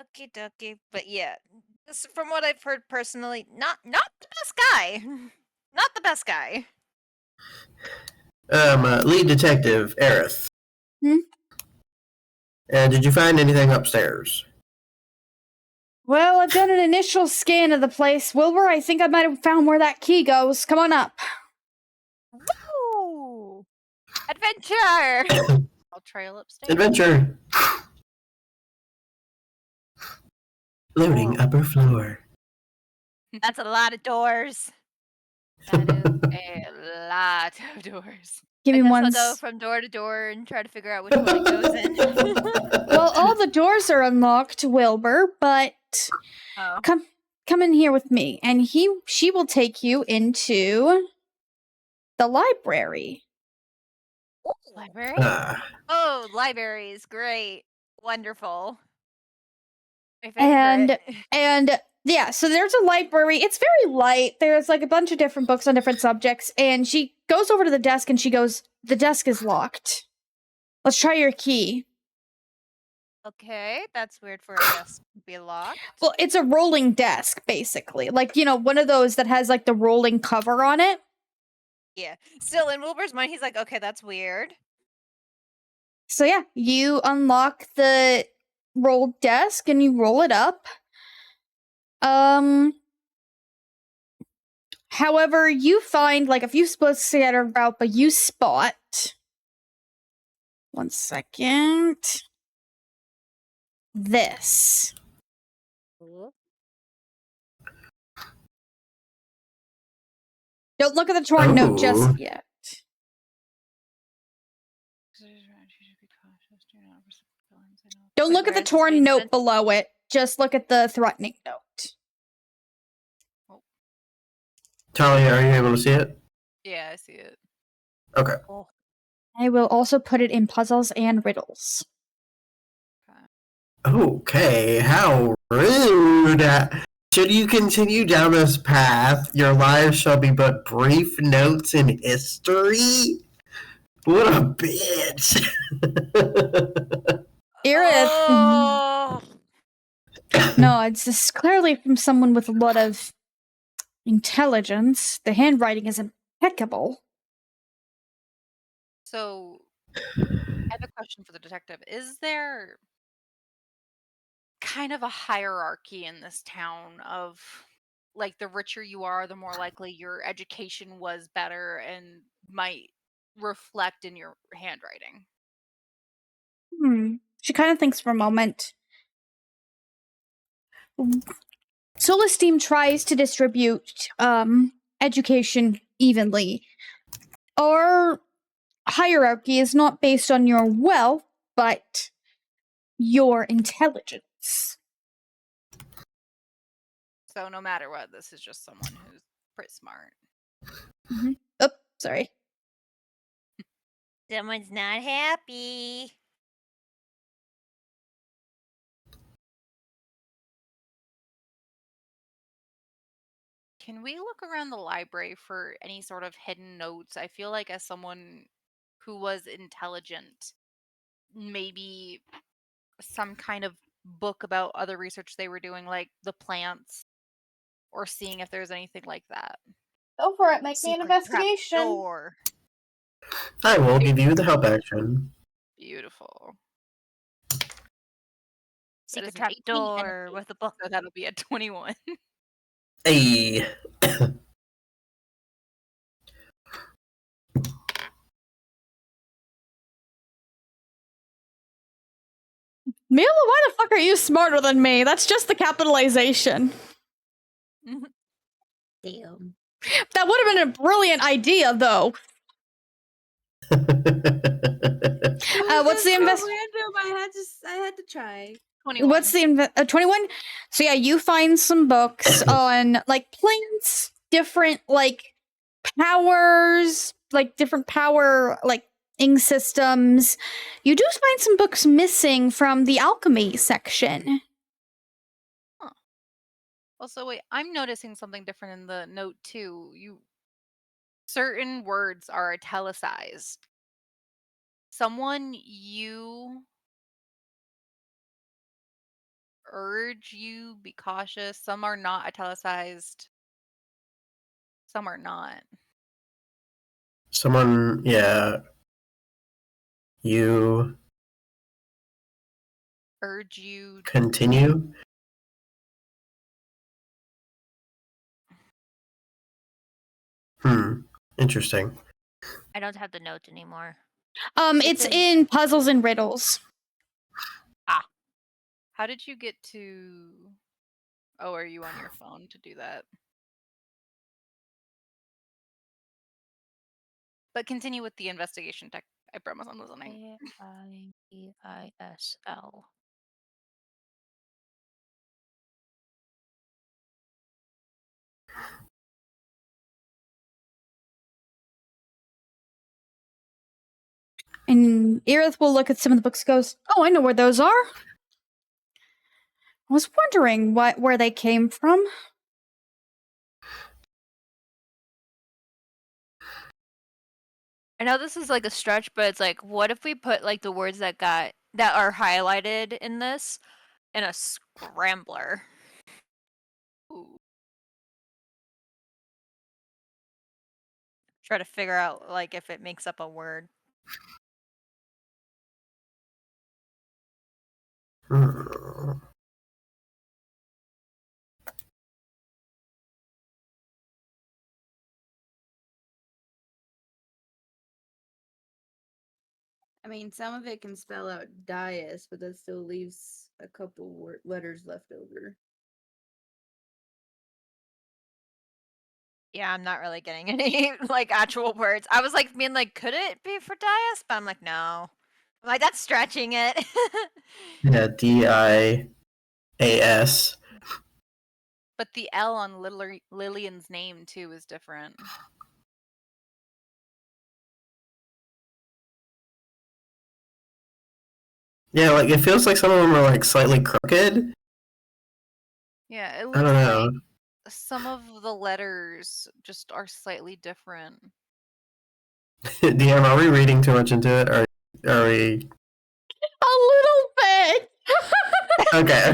Okie dokie, but yeah, from what I've heard personally, not the best guy. Not the best guy. Lead detective Aerith. Hmm? Did you find anything upstairs? Well, I've done an initial scan of the place. Wilbur, I think I might have found where that key goes. Come on up. Woo! Adventure! I'll trail upstairs. Adventure! Loading upper floor. That's a lot of doors. That is a lot of doors. Give I me guess one. I'll go from door to door and try to figure out which one it goes in. Well, all the doors are unlocked, Wilbur, but Oh. come in here with me, and she will take you into the library. Library? Ah, Oh, libraries. Great. Wonderful. My And favorite. and yeah, so there's a library. It's very light. There's like a bunch of different books on different subjects, and she goes over to the desk and she goes, "The desk is locked. Let's try your key." Okay, that's weird for a desk to be locked. Well, it's a rolling desk, basically. Like, one of those that has like the rolling cover on it. Yeah. Still, in Wilbur's mind, he's like, okay, that's weird. So yeah, you unlock the rolled desk and you roll it up. However, you find like a few books scattered about, but you spot. One second. This. Don't look at the torn note just Oh. yet. Don't Wait, look at where the is this torn being note sent? below it. Just look at the threatening note. Talia, are you able to see it? Yeah, I see it. Okay. I will also put it in puzzles and riddles. Okay, how rude. Should you continue down this path, your lives shall be but brief notes in history? What a bitch. Irith. Oh! No, it's just clearly from someone with a lot of intelligence. The handwriting is impeccable. So, I have a question for the detective. Is there kind of a hierarchy in this town of, like, the richer you are, the more likely your education was better and might reflect in your handwriting? She kind of thinks for a moment. Solesteam tries to distribute education evenly. Our hierarchy is not based on your wealth, but your intelligence. So, no matter what, this is just someone who's pretty smart. Oh, sorry. Someone's not happy. Can we look around the library for any sort of hidden notes? I feel like, as someone who was intelligent, maybe some kind of book about other research they were doing, like the plants, or seeing if there's anything like that. Go for it. Make me an Secret trap investigation. door. I will give you the help action. Beautiful. That Secret is an trap 18 and an door 8, with a book. so that'll be a 21. Hey. Mila, why the fuck are you smarter than me? That's just the capitalization. Damn. That would have been a brilliant idea, though. What's the invest? Random. I had to try. 21. What's the 21? So yeah, you find some books on like plants, different like powers, like different power like ing systems. You do find some books missing from the alchemy section. Also, wait, I'm noticing something different in the note too. Certain words are italicized. Someone you urge you be cautious. Some are not italicized. Some are not. Someone, yeah. You Urge you. continue. Interesting. I don't have the notes anymore. It's in puzzles and riddles. How did you get to... Oh, are you on your phone to do that? But continue with the investigation tech. I promise I'm listening. AIEISL. And Irith will look at some of the books and goes, "Oh, I know where those are. I was wondering where they came from." I know this is like a stretch, but it's like, what if we put like the words that are highlighted in this in a scrambler? Ooh. Try to figure out like if it makes up a word. I mean, some of it can spell out dais, but that still leaves a couple letters left over. Yeah, I'm not really getting any like actual words. I was like being like, could it be for Dias? But I'm like, no. I'm like, that's stretching it. Yeah, DIAS. But the L on Lillian's name, too, is different. Yeah, like it feels like some of them are like slightly crooked. Yeah, it I looks don't know. like some of the letters just are slightly different. DM, are we reading too much into it? Or are we? A little bit. Okay.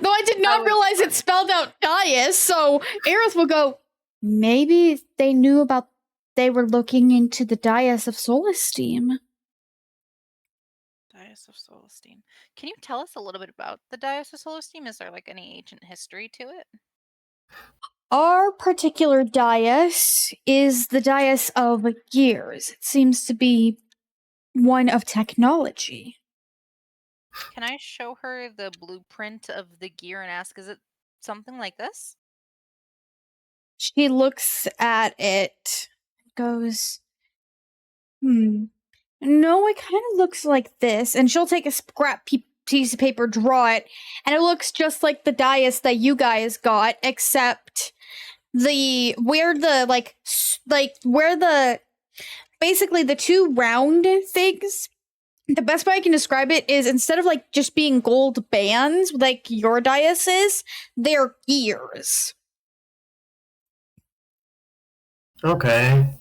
Though I did not realize it spelled out Dias, so Aerith will go, maybe they knew about, they were looking into the Dias of Solesteam. Dias of Solesteam. Can you tell us a little bit about the Dias of Solesteam? Is there like any ancient history to it? Our particular Dias is the Dias of Gears. It seems to be one of technology. Can I show her the blueprint of the gear and ask, is it something like this? She looks at it, goes, no, it kind of looks like this. And she'll take a scrap piece of paper, draw it, and it looks just like the dais that you guys got, except where the basically the two round things. The best way I can describe it is instead of like just being gold bands like your dais is, they're gears. Okay.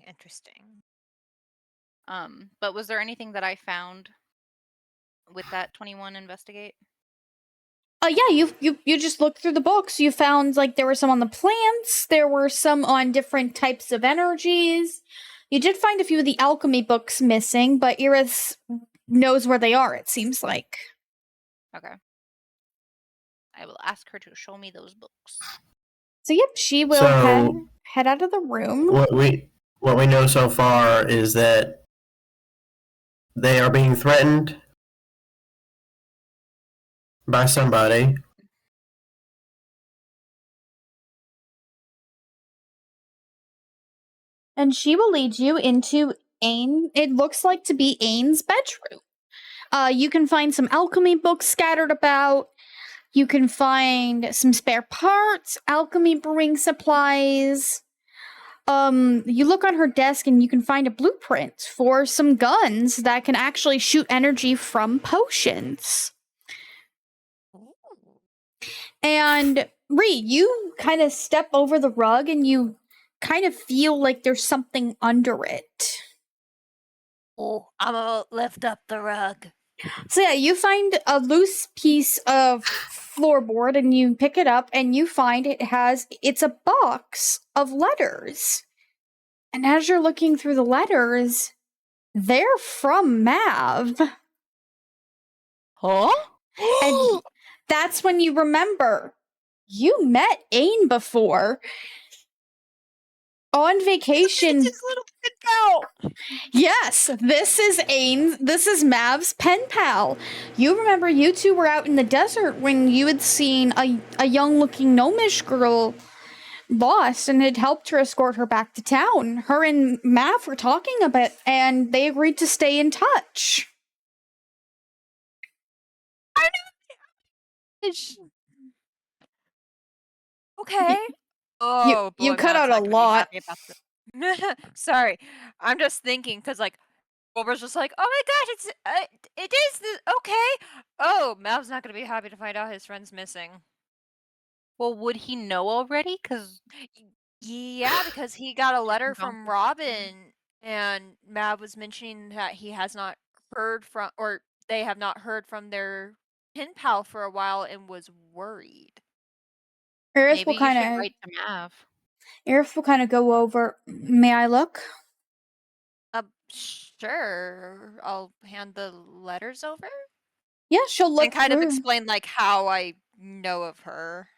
Interesting. But was there anything that I found with that 21 investigate? Yeah, you just looked through the books. You found like there were some on the plants, there were some on different types of energies. You did find a few of the alchemy books missing, but Iris knows where they are, it seems like. Okay. I will ask her to show me those books. So yep, she will head out of the room. What we know so far is that they are being threatened by somebody. And she will lead you into it looks like to be Aine's bedroom. You can find some alchemy books scattered about. You can find some spare parts, alchemy brewing supplies. You look on her desk and you can find a blueprint for some guns that can actually shoot energy from potions. And Ree, you kind of step over the rug and you kind of feel like there's something under it. Oh, I'm gonna lift up the rug. So yeah, you find a loose piece of floorboard and you pick it up and you find it's a box of letters. And as you're looking through the letters, They're from Mav. Huh? And that's when you remember you met Ain before on vacation. It's his little pen pal. Yes, this is Ain. This is Mav's pen pal. You remember you two were out in the desert when you had seen a young-looking gnomish girl lost and had helped her escort her back to town. Her and Mav were talking a bit, and they agreed to stay in touch. Okay. Oh boy, you cut Mav's out a not gonna be lot. happy about this. Sorry, I'm just thinking because like Wilbur's just like, oh my gosh, it is this okay. Oh, Mav's not gonna be happy to find out his friend's missing. Well, would he know already? Because Yeah, because he got a letter from Donkey. Robin, and Mav was mentioning that he has not heard from, or they have not heard from their pen pal for a while, and was worried. Earth maybe will you should kind of write to Mav. go over. May I look? Sure. I'll hand the letters over Yeah, she'll look and kind of through. explain like how I know of her.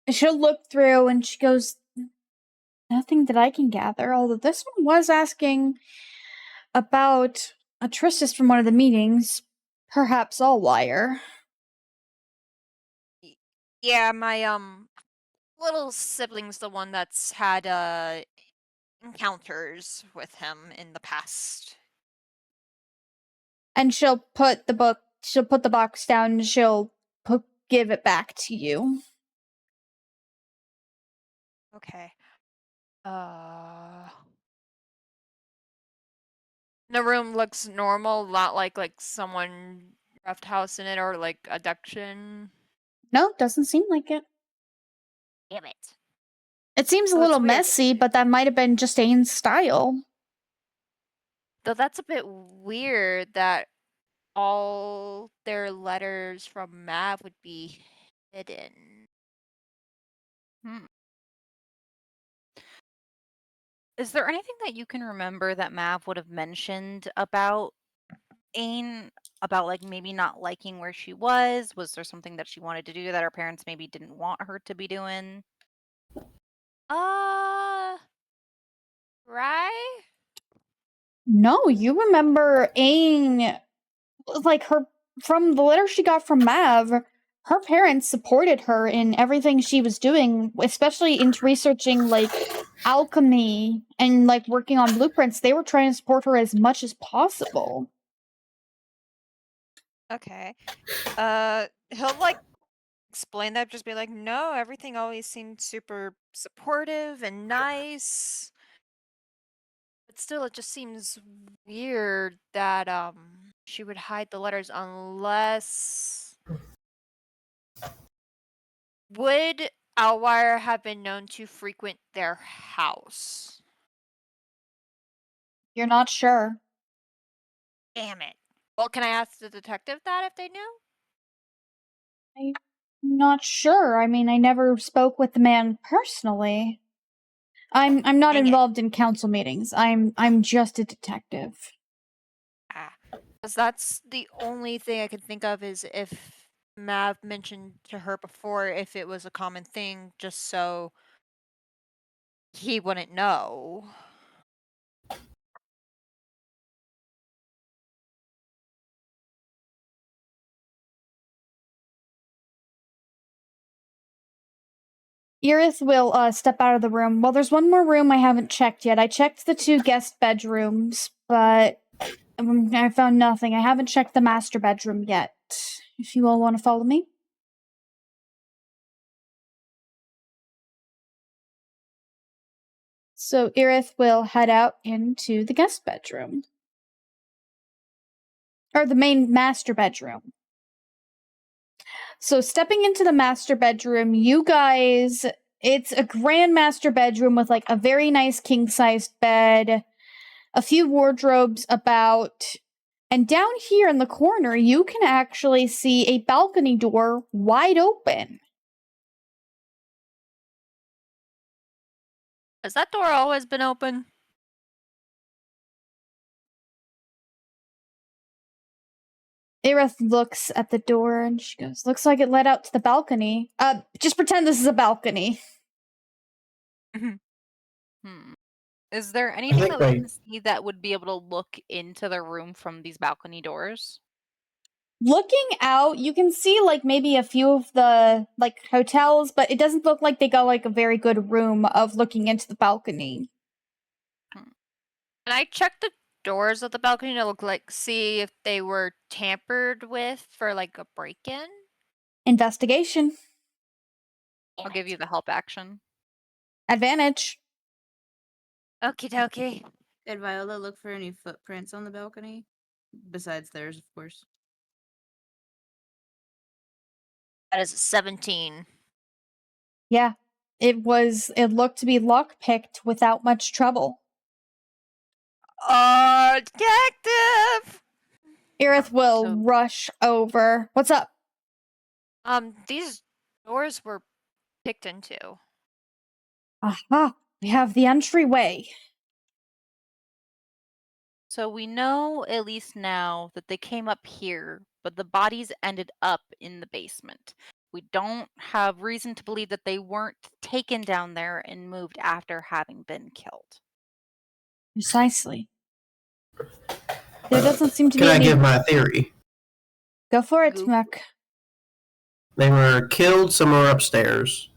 She'll look through and she goes, nothing that I can gather, although this one was asking about a tristis from one of the meetings. Perhaps I'll wire. Yeah, my little sibling's the one that's had encounters with him in the past. And she'll put the box down and she'll give it back to you. Okay. The room looks normal, not like someone left house in it or like abduction. No, doesn't seem like it. Damn it. It seems a Oh, it's little weird. messy, but that might have been just Dane's style. Though that's a bit weird that all their letters from Mav would be hidden. Is there anything that you can remember that Mav would have mentioned about Ain? About like maybe not liking where she was? Was there something that she wanted to do that her parents maybe didn't want her to be doing? Right? No, you remember Ain, like her, from the letter she got from Mav, her parents supported her in everything she was doing, especially into researching like alchemy and like working on blueprints. They were trying to support her as much as possible. Okay. He'll like explain that, just be like, no, everything always seemed super supportive and nice. But still, it just seems weird that she would hide the letters unless. Would Alwire have been known to frequent their house? You're not sure. Damn it. Well, can I ask the detective that if they knew? I'm not sure. I mean, I never spoke with the man personally. I'm not Dang it. involved in council meetings. I'm just a detective. Because that's the only thing I can think of is if Mav mentioned to her before if it was a common thing, just so he wouldn't know. Irith will step out of the room. Well, there's one more room I haven't checked yet. I checked the 2 guest bedrooms, but I found nothing. I haven't checked the master bedroom yet. If you all want to follow me. So Irith will head out into the guest bedroom. Or the main master bedroom. So stepping into the master bedroom, you guys, it's a grand master bedroom with like a very nice king-sized bed, a few wardrobes about, and down here in the corner, you can actually see a balcony door wide open. Has that door always been open? Aerith looks at the door and she goes, looks like it led out to the balcony. Just pretend this is a balcony. Is there anything think that we they- can see that would be able to look into the room from these balcony doors? Looking out, you can see like maybe a few of the like hotels, but it doesn't look like they got like a very good room of looking into the balcony. Can I check the doors of the balcony to look like see if they were tampered with for like a break-in? Investigation. I'll give you the help action. Advantage. Okie dokie. Did Viola look for any footprints on the balcony? Besides theirs, of course. That is a 17. Yeah. It looked to be lockpicked without much trouble. Detective! Aerith will So- rush over. What's up? These doors were picked into. Aha. We have the entryway. So we know at least now that they came up here, but the bodies ended up in the basement. We don't have reason to believe that they weren't taken down there and moved after having been killed. Precisely. There doesn't seem to Can be I any. give my theory? Go for it, Go. Merk. They were killed somewhere upstairs,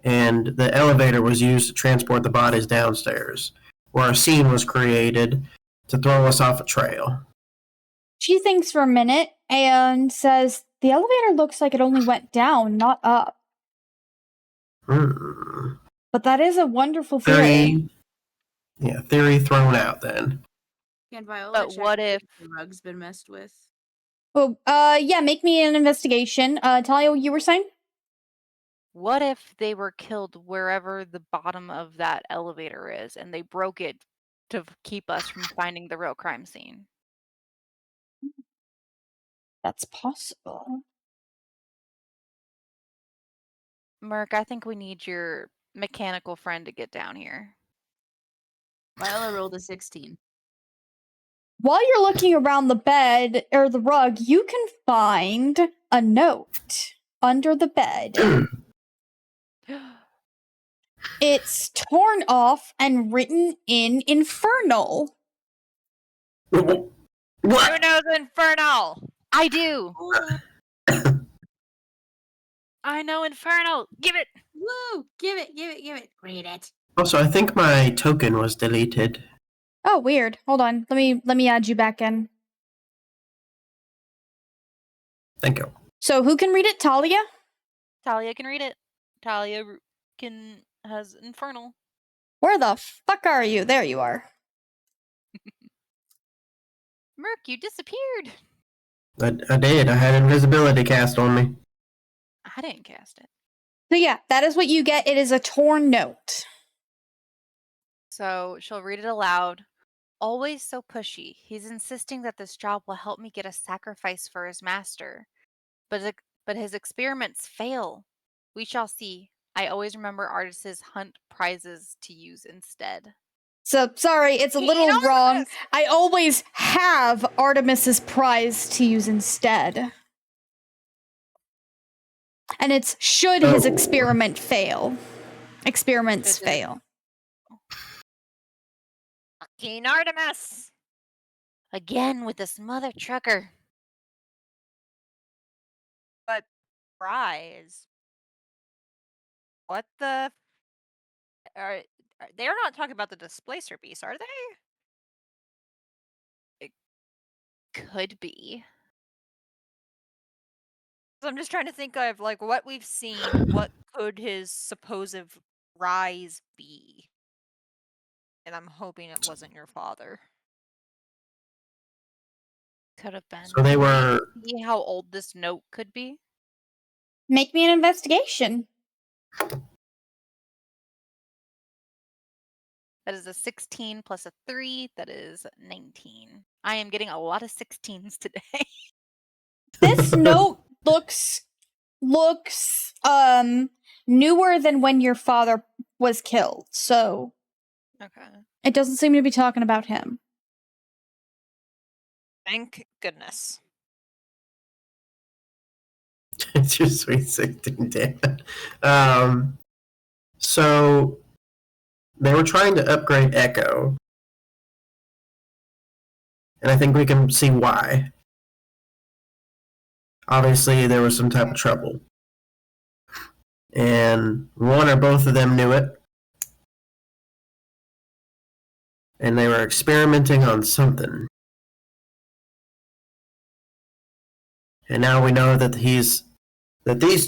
and the elevator was used to transport the bodies downstairs, where a scene was created to throw us off a trail. She thinks for a minute and says, the elevator looks like it only went down, not up. But that is a wonderful theory. Theory thrown out then. Can Viola But check what if if- the rug's been messed with? Oh, yeah, make me an investigation. Talia, you were saying? What if they were killed wherever the bottom of that elevator is and they broke it to keep us from finding the real crime scene? That's possible. Merk, I think we need your mechanical friend to get down here. Viola rolled a 16. While you're looking around the bed or the rug, you can find a note under the bed. It's torn off and written in Infernal. Who What? knows Infernal? I do. I know Infernal. Give it. Woo! Give it. Read it. Also, I think my token was deleted. Oh, weird. Hold on. Let me add you back in. Thank you. So who can read it? Talia? Talia can read it. Talia has Infernal. Where the fuck are you? There you are. Merk, you disappeared. I did. I had invisibility cast on me. I didn't cast it. So yeah, that is what you get. It is a torn note. So she'll read it aloud. Always so pushy. He's insisting that this job will help me get a sacrifice for his master. But his experiments fail. We shall see. I always remember artists hunt prizes to use instead. So sorry, it's a little wrong. Enormous! I always have Artemis's prize to use instead. And it's should his Oh. experiment fail. Experiments Should it- fail. Fucking Artemis! Again with this mother trucker. But prize. What the? They're not talking about the displacer beast, are they? Could be. I'm just trying to think of like what we've seen. What could his supposed rise be? And I'm hoping it wasn't your father. Could have been. So they were. See how old this note could be? Make me an investigation. That is a 16 plus a 3. That is 19. I am getting a lot of 16s today. This note looks newer than when your father was killed. So Okay. it doesn't seem to be talking about him. Thank goodness. It's your sweet 16, damn it. So they were trying to upgrade Echo, and I think we can see why. Obviously, there was some type of trouble, and one or both of them knew it, and they were experimenting on something. And now we know that these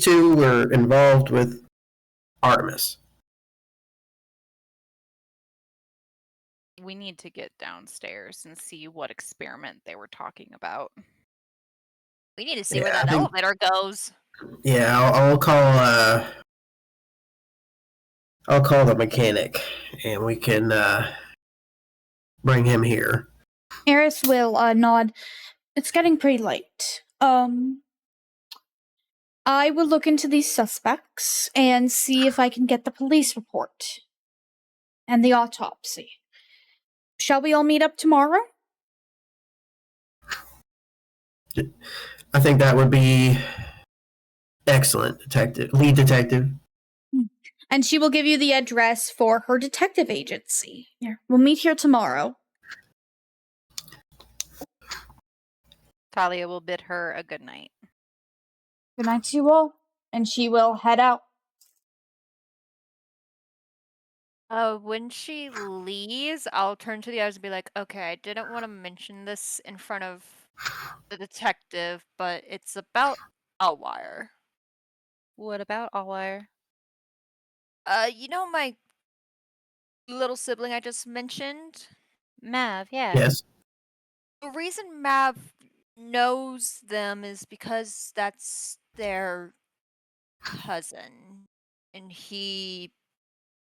two were involved with Artemis. We need to get downstairs and see what experiment they were talking about. We need to see Yeah, where I that think- elevator goes. Yeah, I'll call the mechanic, and we can bring him here. Eris will nod. It's getting pretty late. I will look into these suspects and see if I can get the police report and the autopsy. Shall we all meet up tomorrow? I think that would be excellent, lead detective. And she will give you the address for her detective agency. Yeah, we'll meet here tomorrow. Talia will bid her a good night. Good night to you all. And she will head out. When she leaves, I'll turn to the others and be like, okay, I didn't want to mention this in front of the detective, but it's about Elwire. What about Allwire? You know my little sibling I just mentioned? Mav, yeah. Yes. The reason Mav knows them is because that's their cousin. And he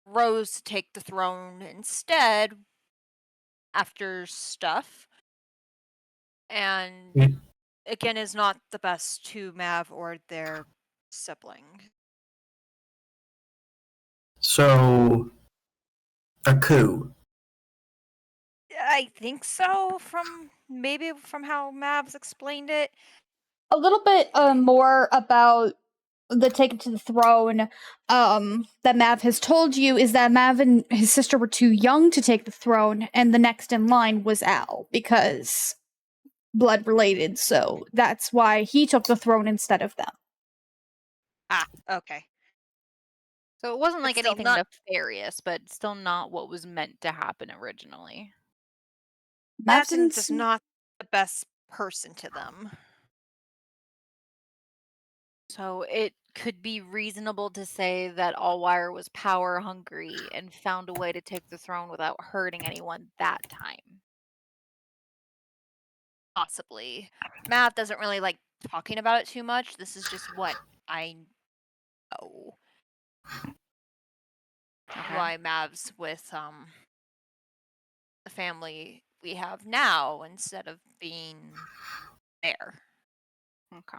rose to take the throne instead after stuff. And Mm. again, is not the best to Mav or their sibling. So, a coup. I think so, from how Mav's explained it. A little bit more about the taken to the throne that Mav has told you is that Mav and his sister were too young to take the throne, and the next in line was Al because blood related, so that's why he took the throne instead of them. Ah, okay. So it wasn't But like still anything not- nefarious, but still not what was meant to happen originally. Mav Mav's didn't just s- not the best person to them. So it could be reasonable to say that Allwire was power hungry and found a way to take the throne without hurting anyone that time. Possibly. Mav doesn't really like talking about it too much. This is just what I know. Okay. Why Mav's with the family we have now instead of being there. Okay.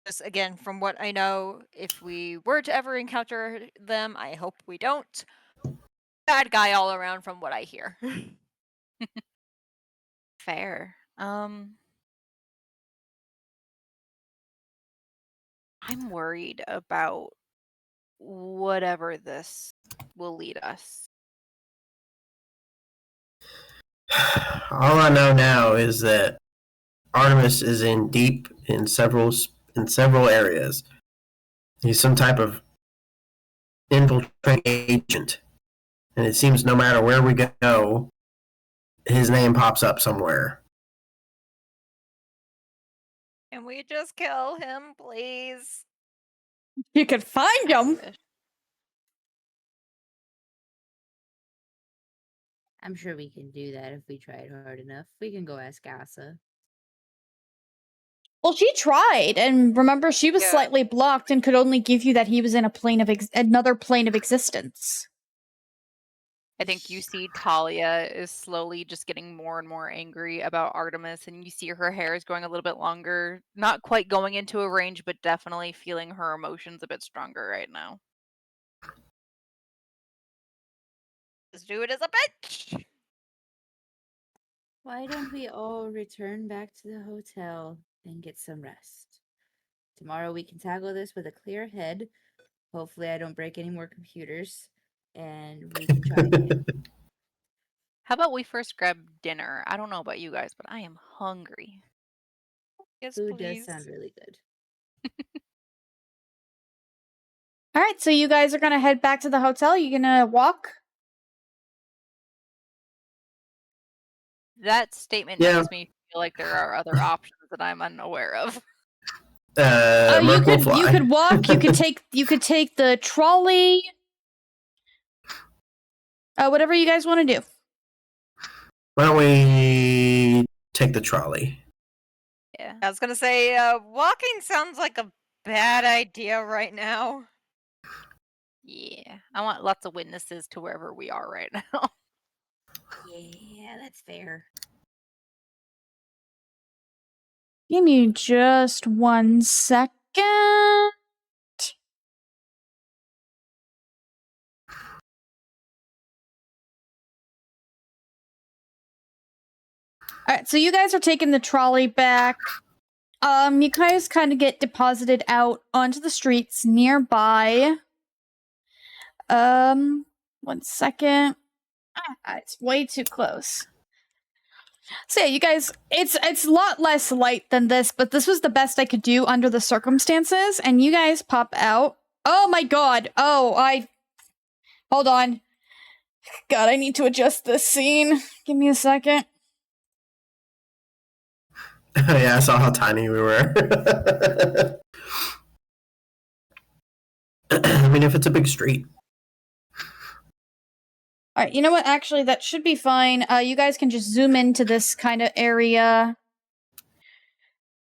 Just again, from what I know, if we were to ever encounter them, I hope we don't. Bad guy all around from what I hear. Fair. I'm worried about whatever this will lead us. All I know now is that Artemis is in deep in several areas. He's some type of infiltrating agent, and it seems no matter where we go, his name pops up somewhere. Can we just kill him, please? You could find I him. wish. I'm sure we can do that if we tried hard enough. We can go ask Asa. Well, she tried, and remember, she was Yeah. slightly blocked and could only give you that he was in a plane of another plane of existence. I think you see Talia is slowly just getting more and more angry about Artemis, and you see her hair is going a little bit longer. Not quite going into a range, but definitely feeling her emotions a bit stronger right now. Just do it as a bitch. Why don't we all return back to the hotel and get some rest? Tomorrow we can tackle this with a clear head. Hopefully I don't break any more computers. And we can try again. How about we first grab dinner? I don't know about you guys, but I am hungry. Yes, Food please. does sound really good. All right, so you guys are gonna head back to the hotel. You gonna walk? That statement Yeah. makes me feel like there are other options that I'm unaware of. You Merk will could fly. you could walk. You could take the trolley. Whatever you guys want to do. Why don't we take the trolley? Yeah. I was gonna say, walking sounds like a bad idea right now. Yeah. I want lots of witnesses to wherever we are right now. Yeah, that's fair. Give me just 1 second. All right, so you guys are taking the trolley back. You guys kind of get deposited out onto the streets nearby. 1 second. It's way too close. So yeah, you guys, it's a lot less light than this, but this was the best I could do under the circumstances. And you guys pop out. Oh my god. Hold on. God, I need to adjust this scene. Give me a second. Yeah, I saw how tiny we were. I mean, if it's a big street. All right, you know what? Actually, that should be fine. You guys can just zoom into this kind of area.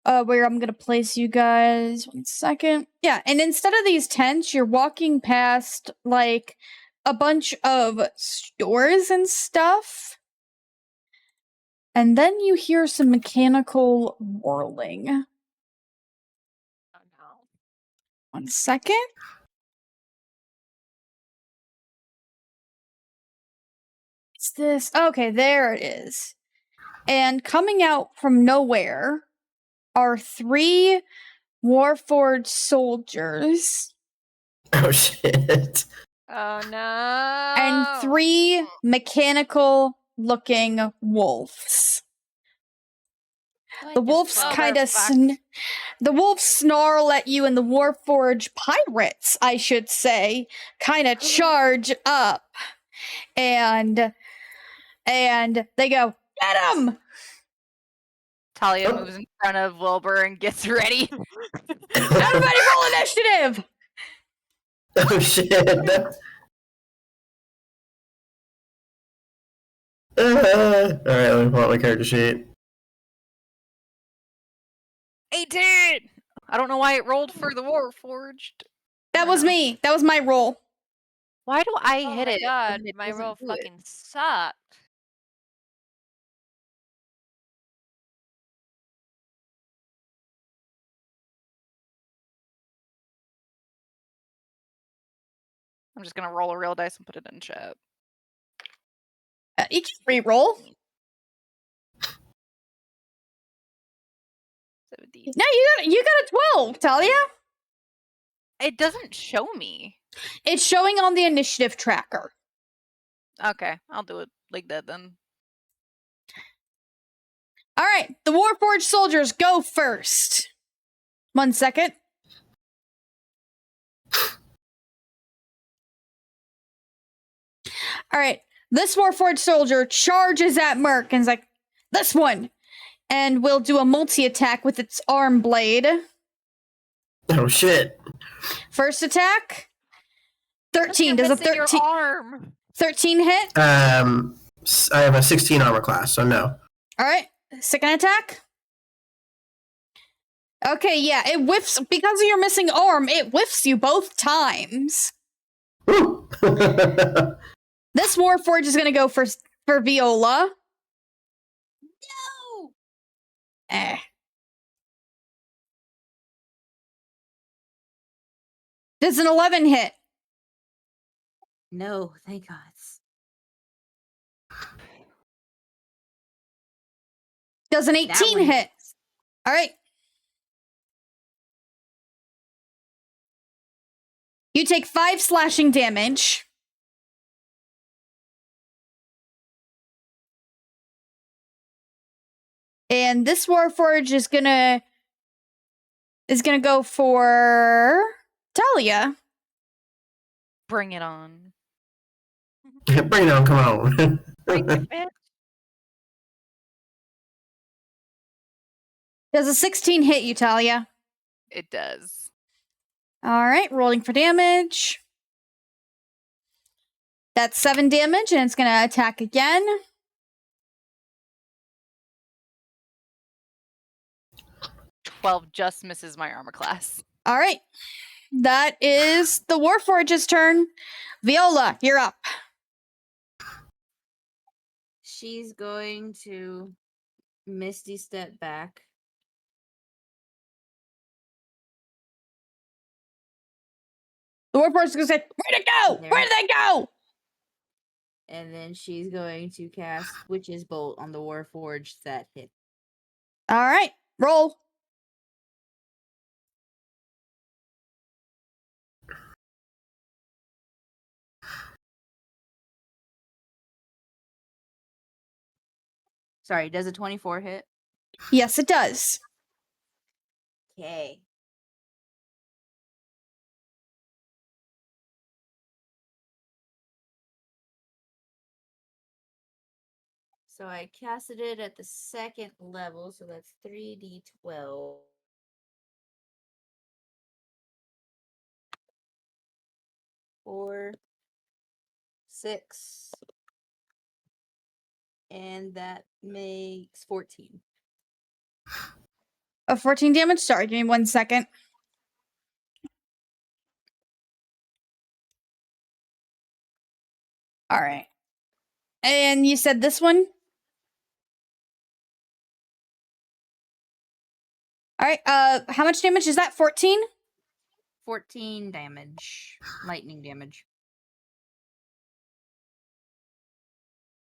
Where I'm gonna place you guys. 1 second. Yeah, and instead of these tents, you're walking past, like, a bunch of stores and stuff. And then you hear some mechanical whirling. Oh no. 1 second. What's this? Okay, there it is. And coming out from nowhere are 3 Warforged soldiers Oh shit. Oh no. and 3 mechanical looking wolves. The wolves kind of the wolves snarl at you, and the Warforged pirates, I should say, kind of charge up, and they go, "Get him!" Talia Oh. moves in front of Wilbur and gets ready. Everybody, roll initiative. Oh shit. Alright, let me pull out my character sheet. 18! I don't know why it rolled for the Warforged. That was me. That was my roll. Why do I Oh hit my it? god, and it my doesn't roll do it? fucking sucked. I'm just gonna roll a real dice and put it in chat. You can re-roll. 17. No, you got a 12, Talia. It doesn't show me. It's showing on the initiative tracker. Okay, I'll do it like that then. All right, the Warforged soldiers go first. 1 second. All right, this Warforged soldier charges at Merk and is like, "This one," and will do a multi-attack with its arm blade. Oh shit. First attack, 13. You're Does a missing your 13 arm. 13 hit? I have a 16 armor class, so no. All right, second attack. Okay, yeah, it whiffs because of your missing arm. It whiffs you both times. Woo! This Warforged is gonna go for Viola. No! Does an 11 hit? No, thank God. Does an That 18 one hit? All right. You take 5 slashing damage. And this Warforge is gonna go for Talia. Bring it on. Bring it on, come on. Bring it, bitch. Does a 16 hit you, Talia? It does. All right, rolling for damage. That's 7 damage, and it's gonna attack again. "12 just misses my armor class. All right, that is the Warforge's turn. Viola, you're up. She's going to Misty step back. The Warforge's gonna say, "Where'd it go? There. Where did they go?" And then she's going to cast Witch's Bolt on the Warforged that hit. All right, roll. Sorry, does a 24 hit? Yes, it does. Okay. So I casted it at the 2nd level, so that's 3d12. 4, 6, and that makes 14. 14 damage? Sorry, give me 1 second. All right. And you said this one? All right, how much damage is that? 14? 14 damage. Lightning damage.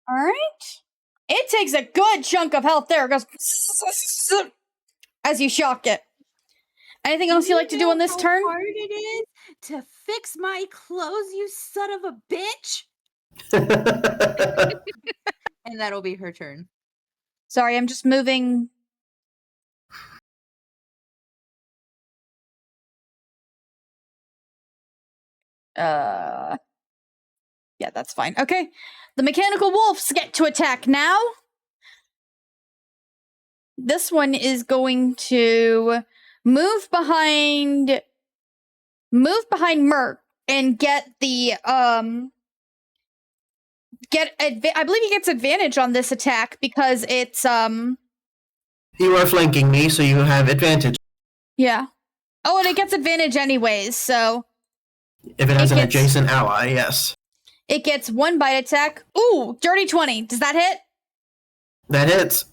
All right. It takes a good chunk of health there. It goes as you shock it. Anything else you like to do on this turn? How hard it is to fix my clothes, you son of a bitch! And that'll be her turn. Sorry, I'm just moving. Yeah, that's fine. Okay. The mechanical wolves get to attack now. This one is going to move behind Merk and get the I believe he gets advantage on this attack because it's You are flanking me, so you have advantage. yeah. Oh, and it gets advantage anyways, so If it has It an gets- adjacent ally, yes. it gets 1 bite attack. Ooh, dirty 20. Does that hit? That hits.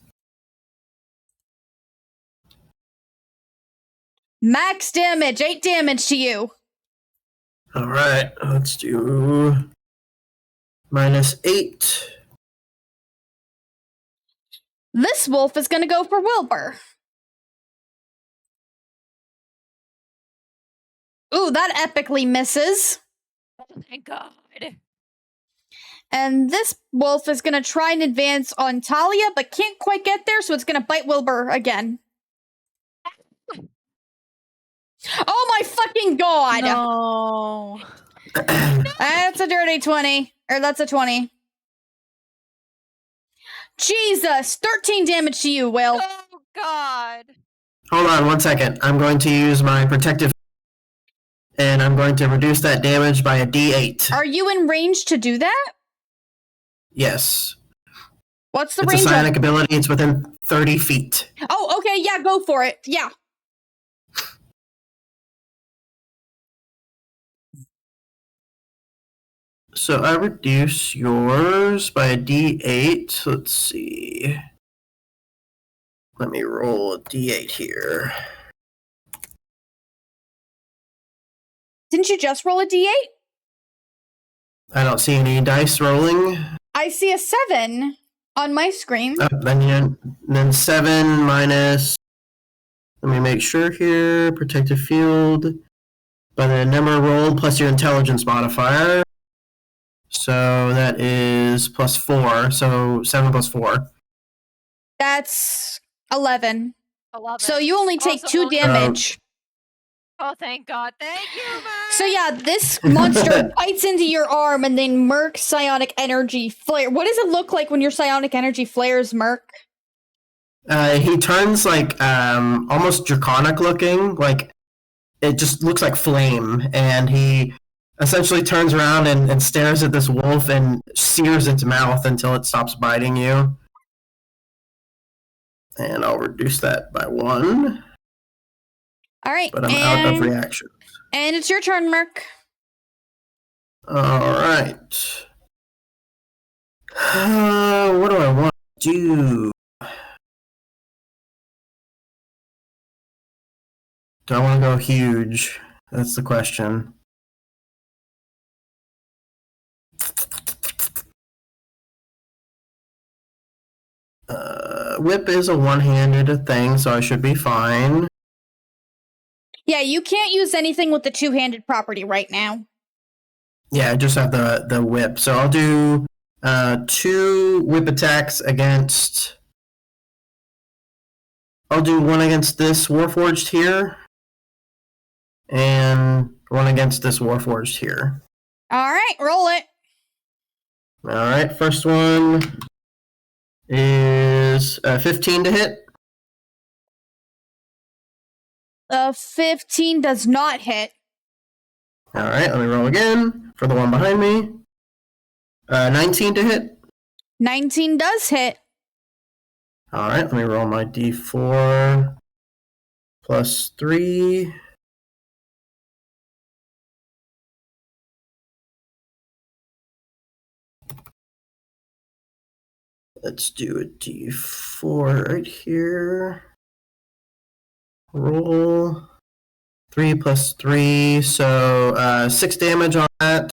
Max damage, 8 damage to you. Alright, let's do -8. This wolf is going to go for Wilbur. Ooh, that epically misses. Oh, thank God. And this wolf is going to try and advance on Talia, but can't quite get there, so it's going to bite Wilbur again. Oh my fucking god! No. That's a dirty 20. Or that's a 20. Jesus! 13 damage to you, Will. Oh God. Hold on 1 second. I'm going to use my protective, and I'm going to reduce that damage by a d8. Are you in range to do that? Yes. What's the It's a range psionic ability. It's within 30 feet. Oh, okay, yeah, go for it. Yeah. So I reduce yours by a d8. Let's see. Let me roll a d8 here. Didn't you just roll a d8? I don't see any dice rolling. I see a 7 On my screen. Then 7 minus. Let me make sure here. Protective field. By the number rolled plus your intelligence modifier. So that is plus 4. So 7 plus 4. That's 11. 11. So you only take Also 2 only- damage. Oh, thank God. Thank you, man. So yeah, this monster bites into your arm and then Merk psionic energy flare. What does it look like when your psionic energy flares, Merk? He turns like almost draconic looking, like it just looks like flame, and he essentially turns around and stares at this wolf and sears its mouth until it stops biting you. And I'll reduce that by 1. All right, But I'm out of reaction. And it's your turn, Merk. All right. What do I want to do? Do I want to go huge? That's the question. Whip is a one-handed thing, so I should be fine. Yeah, you can't use anything with the two-handed property right now. Yeah, I just have the whip. So I'll do 2 whip attacks against... I'll do 1 against this Warforged here. And 1 against this Warforged here. All right, roll it. All right, first one is 15 to hit. 15 does not hit. All right, let me roll again for the one behind me. 19 to hit. 19 does hit. All right, let me roll my d4 plus 3. Let's do a d4 right here. Roll 3 plus 3, so 6 damage on that.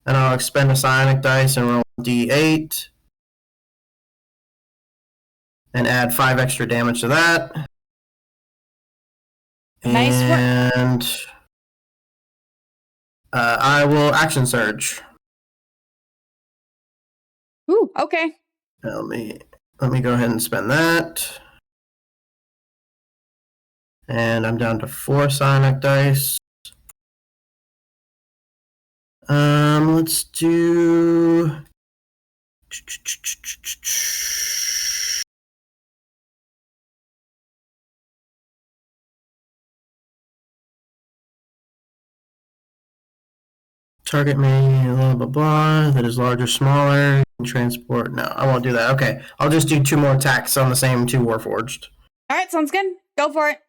And I'll expend a psionic dice and roll d8. And add 5 extra damage to that. Nice work. And I will action surge. Ooh, okay. Let me go ahead and spend that. And I'm down to 4 psionic dice. Let's do... Target may blah blah blah that is larger, smaller, transport. No, I won't do that. Okay, I'll just do 2 more attacks on the same 2 Warforged. All right, sounds good. Go for it.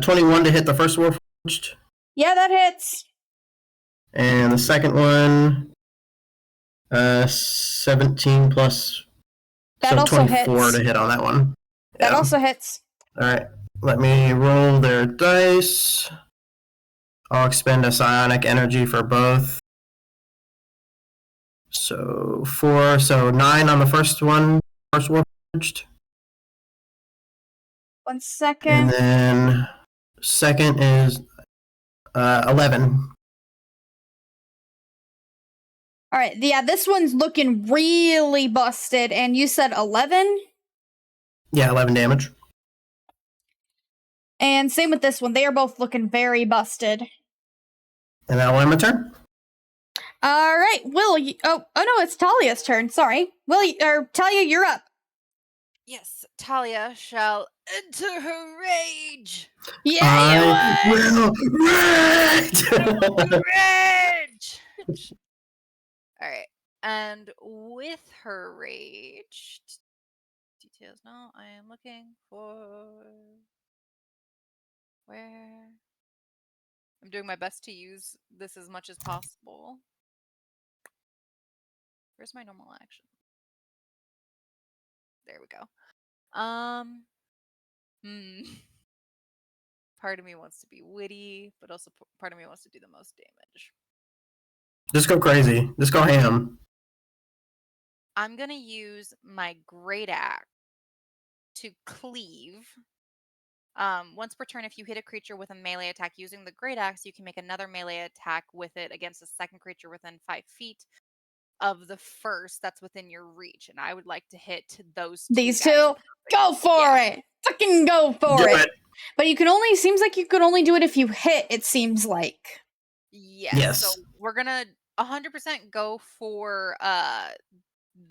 21 to hit the first Warforged. Yeah, that hits. And the second one, 17 plus, That so also 24 hits. to hit on that one. That Yeah. also hits. All right, let me roll their dice. I'll expend a psionic energy for both. So 4, so 9 on the first one, first Warforged. 1 second. And then second is 11. All right, yeah, this one's looking really busted. And you said 11? Yeah, 11 damage. And same with this one. They are both looking very busted. And that'll end my turn. All right, Will. Oh no, it's Talia's turn. Sorry, Will. Or Talia, you're up. Yes, Talia shall enter her rage. Yeah, I will rage! Rage! All right, and with her rage, details. No, I am looking for where. I'm doing my best to use this as much as possible. Where's my normal action? There we go. Part of me wants to be witty, but also part of me wants to do the most damage. Just go crazy. Just go ham. I'm gonna use my great axe to cleave. Once per turn, if you hit a creature with a melee attack using the great axe, you can make another melee attack with it against a second creature within 5 feet of the first that's within your reach. And I would like to hit those These guys. two, go for it. Fucking go for Do it. it. But you can only, seems like you could only do it if you hit, it seems like. Yes. Yes. So we're gonna 100% go for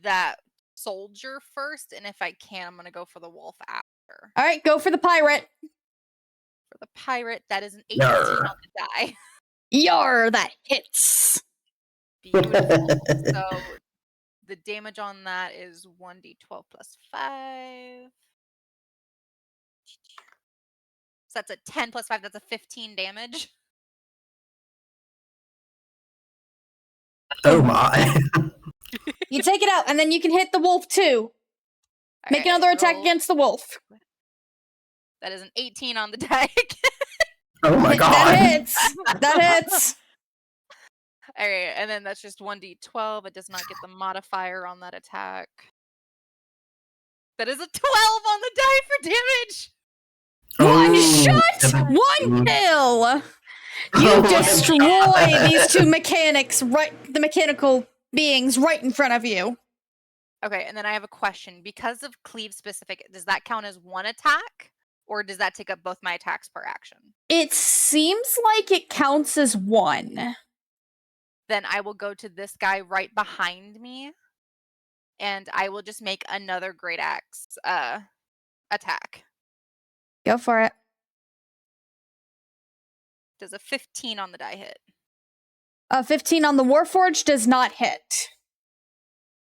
that soldier first, and if I can, I'm gonna go for the wolf after. All right, go for the pirate. For the pirate, that is an 18 Yarr. on the die. Yar, that hits. Beautiful. So the damage on that is 1d12 plus 5. So that's a 10 plus 5. That's a 15 damage. Oh my. You take it out, and then you can hit the wolf too. Make Alright, another attack roll. against the wolf. That is an 18 on the die. Oh my That god. hits. That hits. Alright, and then that's just 1d12. It does not get the modifier on that attack. That is a 12 on the die for damage. One Oh, shot, one kill. You Oh my destroy God. these two mechanics, the mechanical beings right in front of you. Okay, and then I have a question. Because of cleave specific, does that count as one attack? Or does that take up both my attacks per action? It seems like it counts as one. Then I will go to this guy right behind me. And I will just make another great axe attack. Go for it. Does a 15 on the die hit? 15 on the Warforged does not hit.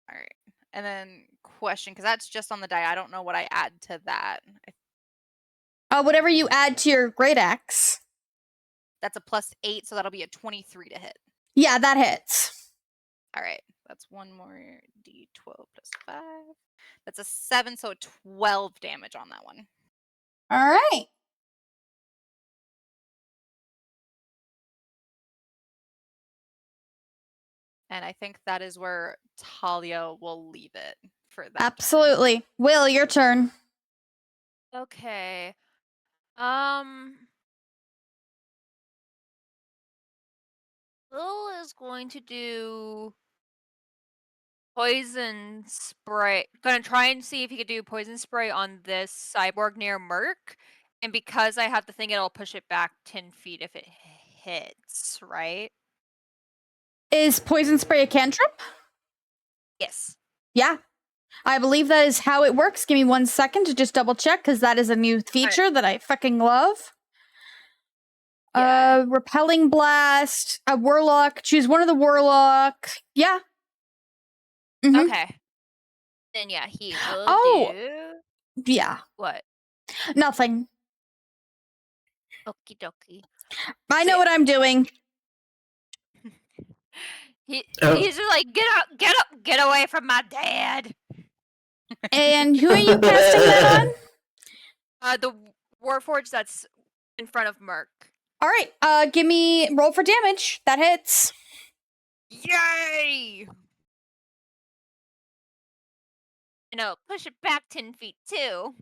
All right. And then question, because that's just on the die. I don't know what I add to that. Whatever you add to your great axe. That's a +8, so that'll be a 23 to hit. Yeah, that hits. All right. That's one more d12 plus 5. That's a 7, so 12 damage on that one. All right. And I think that is where Talia will leave it for that. Absolutely. Will, your turn. Okay. Will is going to do poison spray. Gonna try and see if he could do poison spray on this cyborg near Merk. And because I have the thing, it'll push it back 10 feet if it hits, right? Is poison spray a cantrip? Yes. Yeah. I believe that is how it works. Give me 1 second to just double check, because that is a new feature that I fucking love. Yeah. Repelling blast, a warlock. Choose one of the warlock. Yeah. Mhm. Okay. Then yeah, he will Oh. do Yeah. what? Nothing. Okie dokie. I know what I'm doing. He's Oh. just like, get up, get away from my dad. And who are you casting that on? The Warforged that's in front of Merk. All right. Give me roll for damage. That hits. Yay! And I'll push it back 10 feet too.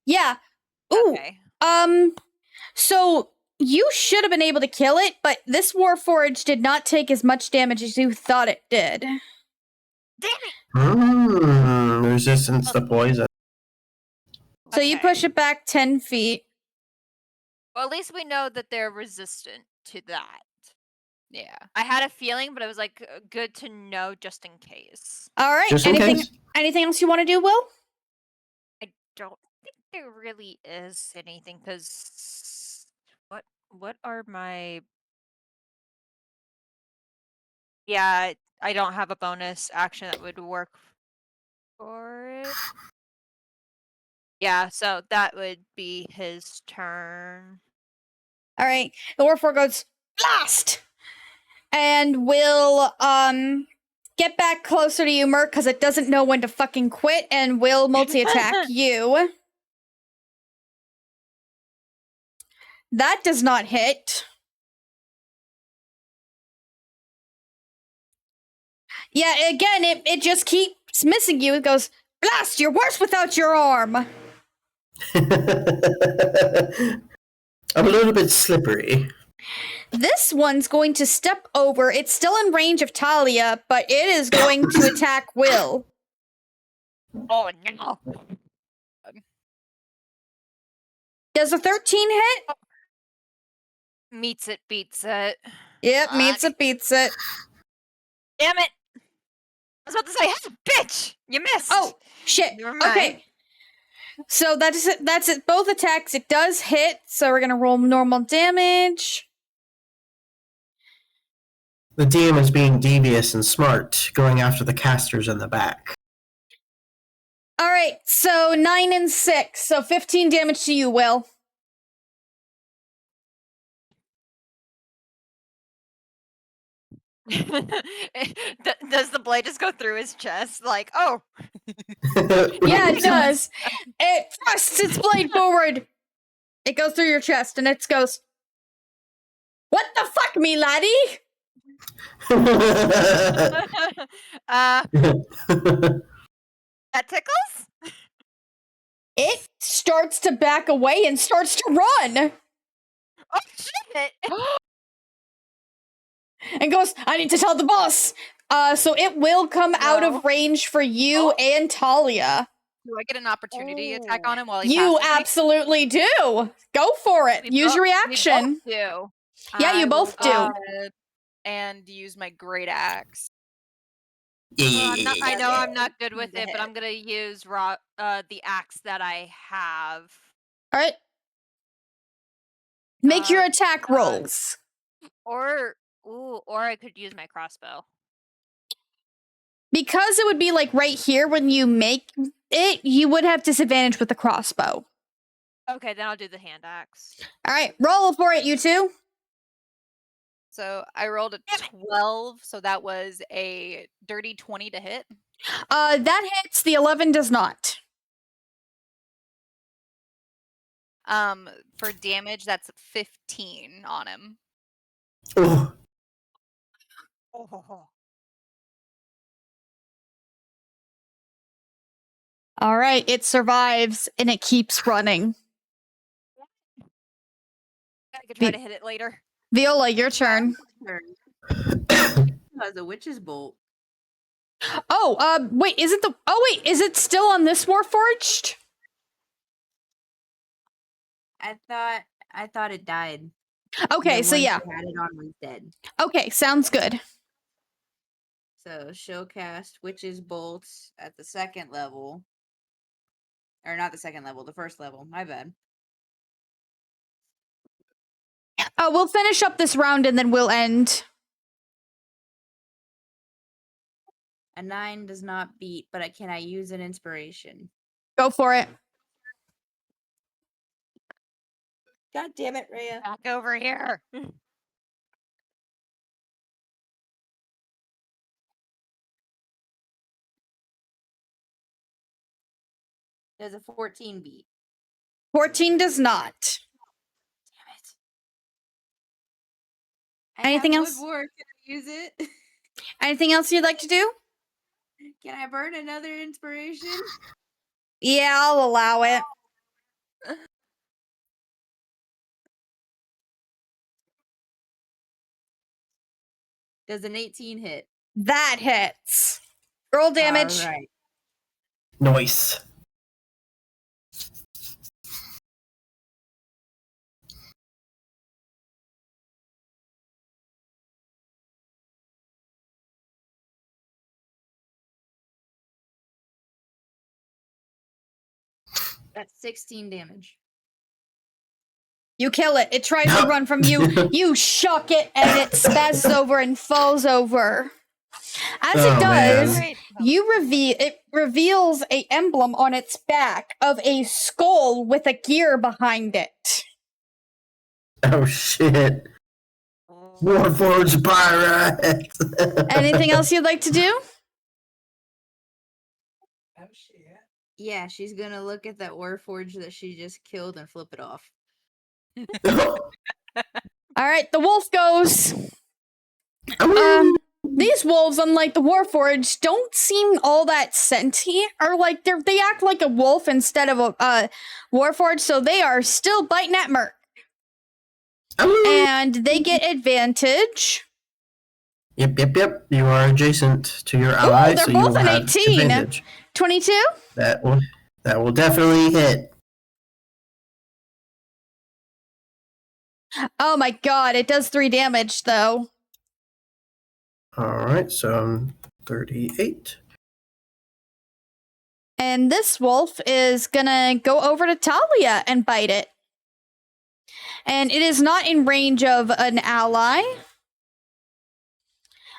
Yeah. Ooh. Okay. So you should have been able to kill it, but this Warforged did not take as much damage as you thought it did. Damn it! Resistance to poison. So you Okay. push it back 10 feet. Well, at least we know that they're resistant to that. Yeah. I had a feeling, but it was like good to know just in case. All right. Just in case. Anything else you want to do, Will? I don't think there really is anything, because what are my... Yeah, I don't have a bonus action that would work for it. Yeah, so that would be his turn. All right. The Warforged goes blast, and will get back closer to you, Merk, because it doesn't know when to fucking quit, and will multi-attack you. That does not hit. Yeah, again, it just keeps missing you. It goes, blast, you're worse without your arm. I'm a little bit slippery. This one's going to step over. It's still in range of Talia, but it is going to attack Will. Oh no! Does a 13 hit? Meets it, beats it. Yep, meets it, beats it. Damn it! I was about to say, bitch! You missed! Oh, shit. Never mind. Okay. So that's it. Both attacks, it does hit. So we're going to roll normal damage. The DM is being devious and smart, going after the casters in the back. All right, so 9 and 6. So 15 damage to you, Will. Does the blade just go through his chest? Like, oh, Yeah, it does. It thrusts its blade forward. It goes through your chest, and it goes, what the fuck, me laddie? that tickles? It starts to back away and starts to run. Oh shit! And goes, I need to tell the boss. So it will come out No. of range for you and Talia. Do I get an opportunity attack on him while he You passes me? absolutely do. Go for it. We Use bo- your we both reaction. do. Yeah, you I both will do. go ahead and use my great axe. I know I'm not good with The it, but I'm gonna use the axe that I have. All right. Make your Uh, attack rolls. Or I could use my crossbow. Because it would be like right here when you make it, you would have disadvantage with the crossbow. Okay, then I'll do the hand axe. All right, roll for it, you two. So I rolled a 12, so that was a dirty 20 to hit. That hits. The 11 does not. For damage, that's 15 on him. Oh, All right, it survives and it keeps running. I could try to hit it later. Viola, your turn. Has a witch's bolt. Oh, wait, is it still on this Warforged? I thought it died. Okay, The so one yeah. she had it on was dead. Okay, sounds good. So she'll cast Witch's Bolt at the second level. Or not the second level, the first level. My bad. We'll finish up this round and then we'll end. A 9 does not beat, but can I use an inspiration? Go for it. God damn it, Rhea. Back over here. Does a 14 beat? 14 does not. Damn it. I Anything have else? wood war. Can I use it? Anything else you'd like to do? Can I burn another inspiration? Yeah, I'll allow it. Does an 18 hit? That hits. Roll damage. All right. nice. That's 16 damage. You kill it. It tries to run from you. You shock it and it spazzes over and falls over. As Oh, it does, man. it reveals a emblem on its back of a skull with a gear behind it. Oh shit. Warforged pirate. Anything else you'd like to do? Oh shit. Yeah, she's gonna look at that Warforged that she just killed and flip it off. All right, the wolf goes. These wolves, unlike the Warforged, don't seem all that sentient, or like they act like a wolf instead of a Warforged, so they are still biting at Merk. And they get advantage. Yep. You are adjacent to your ally, Ooh, they're so you both will an have 18. advantage. 22? That will definitely hit. Oh my god, it does 3 damage, though. Alright, so 38. And this wolf is gonna go over to Talia and bite it. And it is not in range of an ally.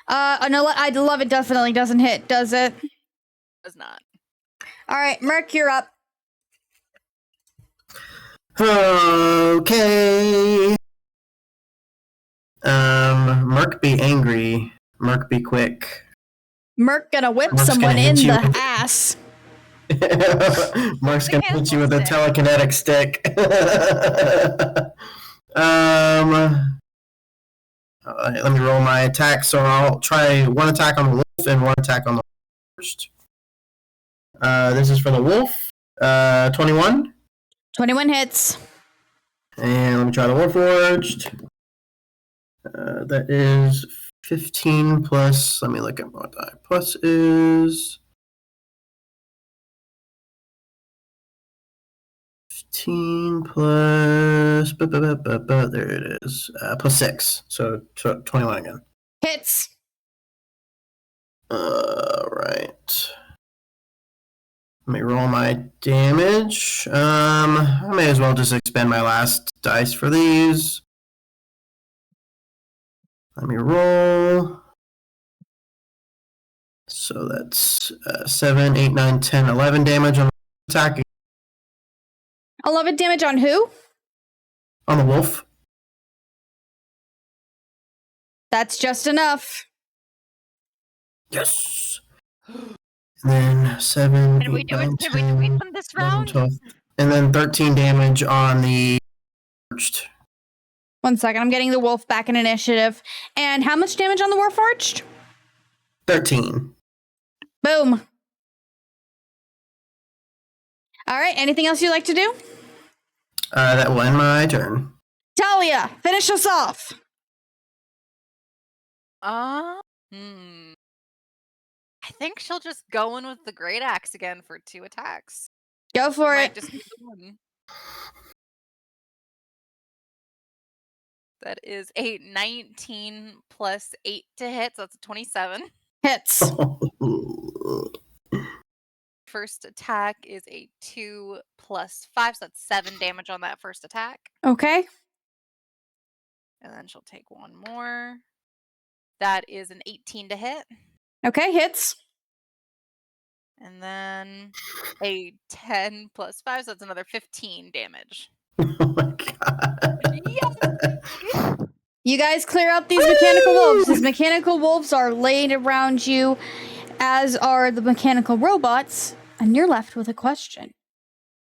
An 11 definitely doesn't hit, does it? Does not. Alright, Merk, you're up. Okay. Merk be angry. Merk be quick. Merk gonna whip Merk's someone gonna in hit you the with- ass. Mark's gonna hit you with a telekinetic stick. Let me roll my attack. So I'll try one attack on the wolf and one attack on the first. This is for the wolf. 21. 21 hits. And let me try the Warforged. That is 15 plus. Let me look at what die. Plus is 15 plus. There it is. Plus 6. So 21 again. Hits. Right. Let me roll my damage. I may as well just expend my last dice for these. Let me roll. So that's 7, 8, 9, 10, 11 damage on the attack 11 damage on who? on the wolf. That's just enough. Yes. And then 7, Can we 8, do 9, it? Can we 10, do it on this 11, round? 12. And then 13 damage on the first. 1 second, I'm getting the wolf back in initiative. And how much damage on the Warforged? 13. Boom. Alright, anything else you'd like to do? That will end my turn. Talia, finish us off. I think she'll just go in with the great axe again for 2 attacks. Go for Might it. just be the one. That is a 19 plus 8 to hit, so that's a 27. Hits. First attack is a 2 plus 5, so that's 7 damage on that first attack. Okay. And then she'll take one more. That is an 18 to hit. Okay, hits. And then a 10 plus 5, so that's another 15 damage. Oh my god. Yes! You guys clear out these mechanical wolves. These mechanical wolves are laid around you, as are the mechanical robots, and you're left with a question.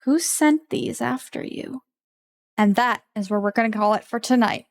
Who sent these after you? And that is where we're going to call it for tonight.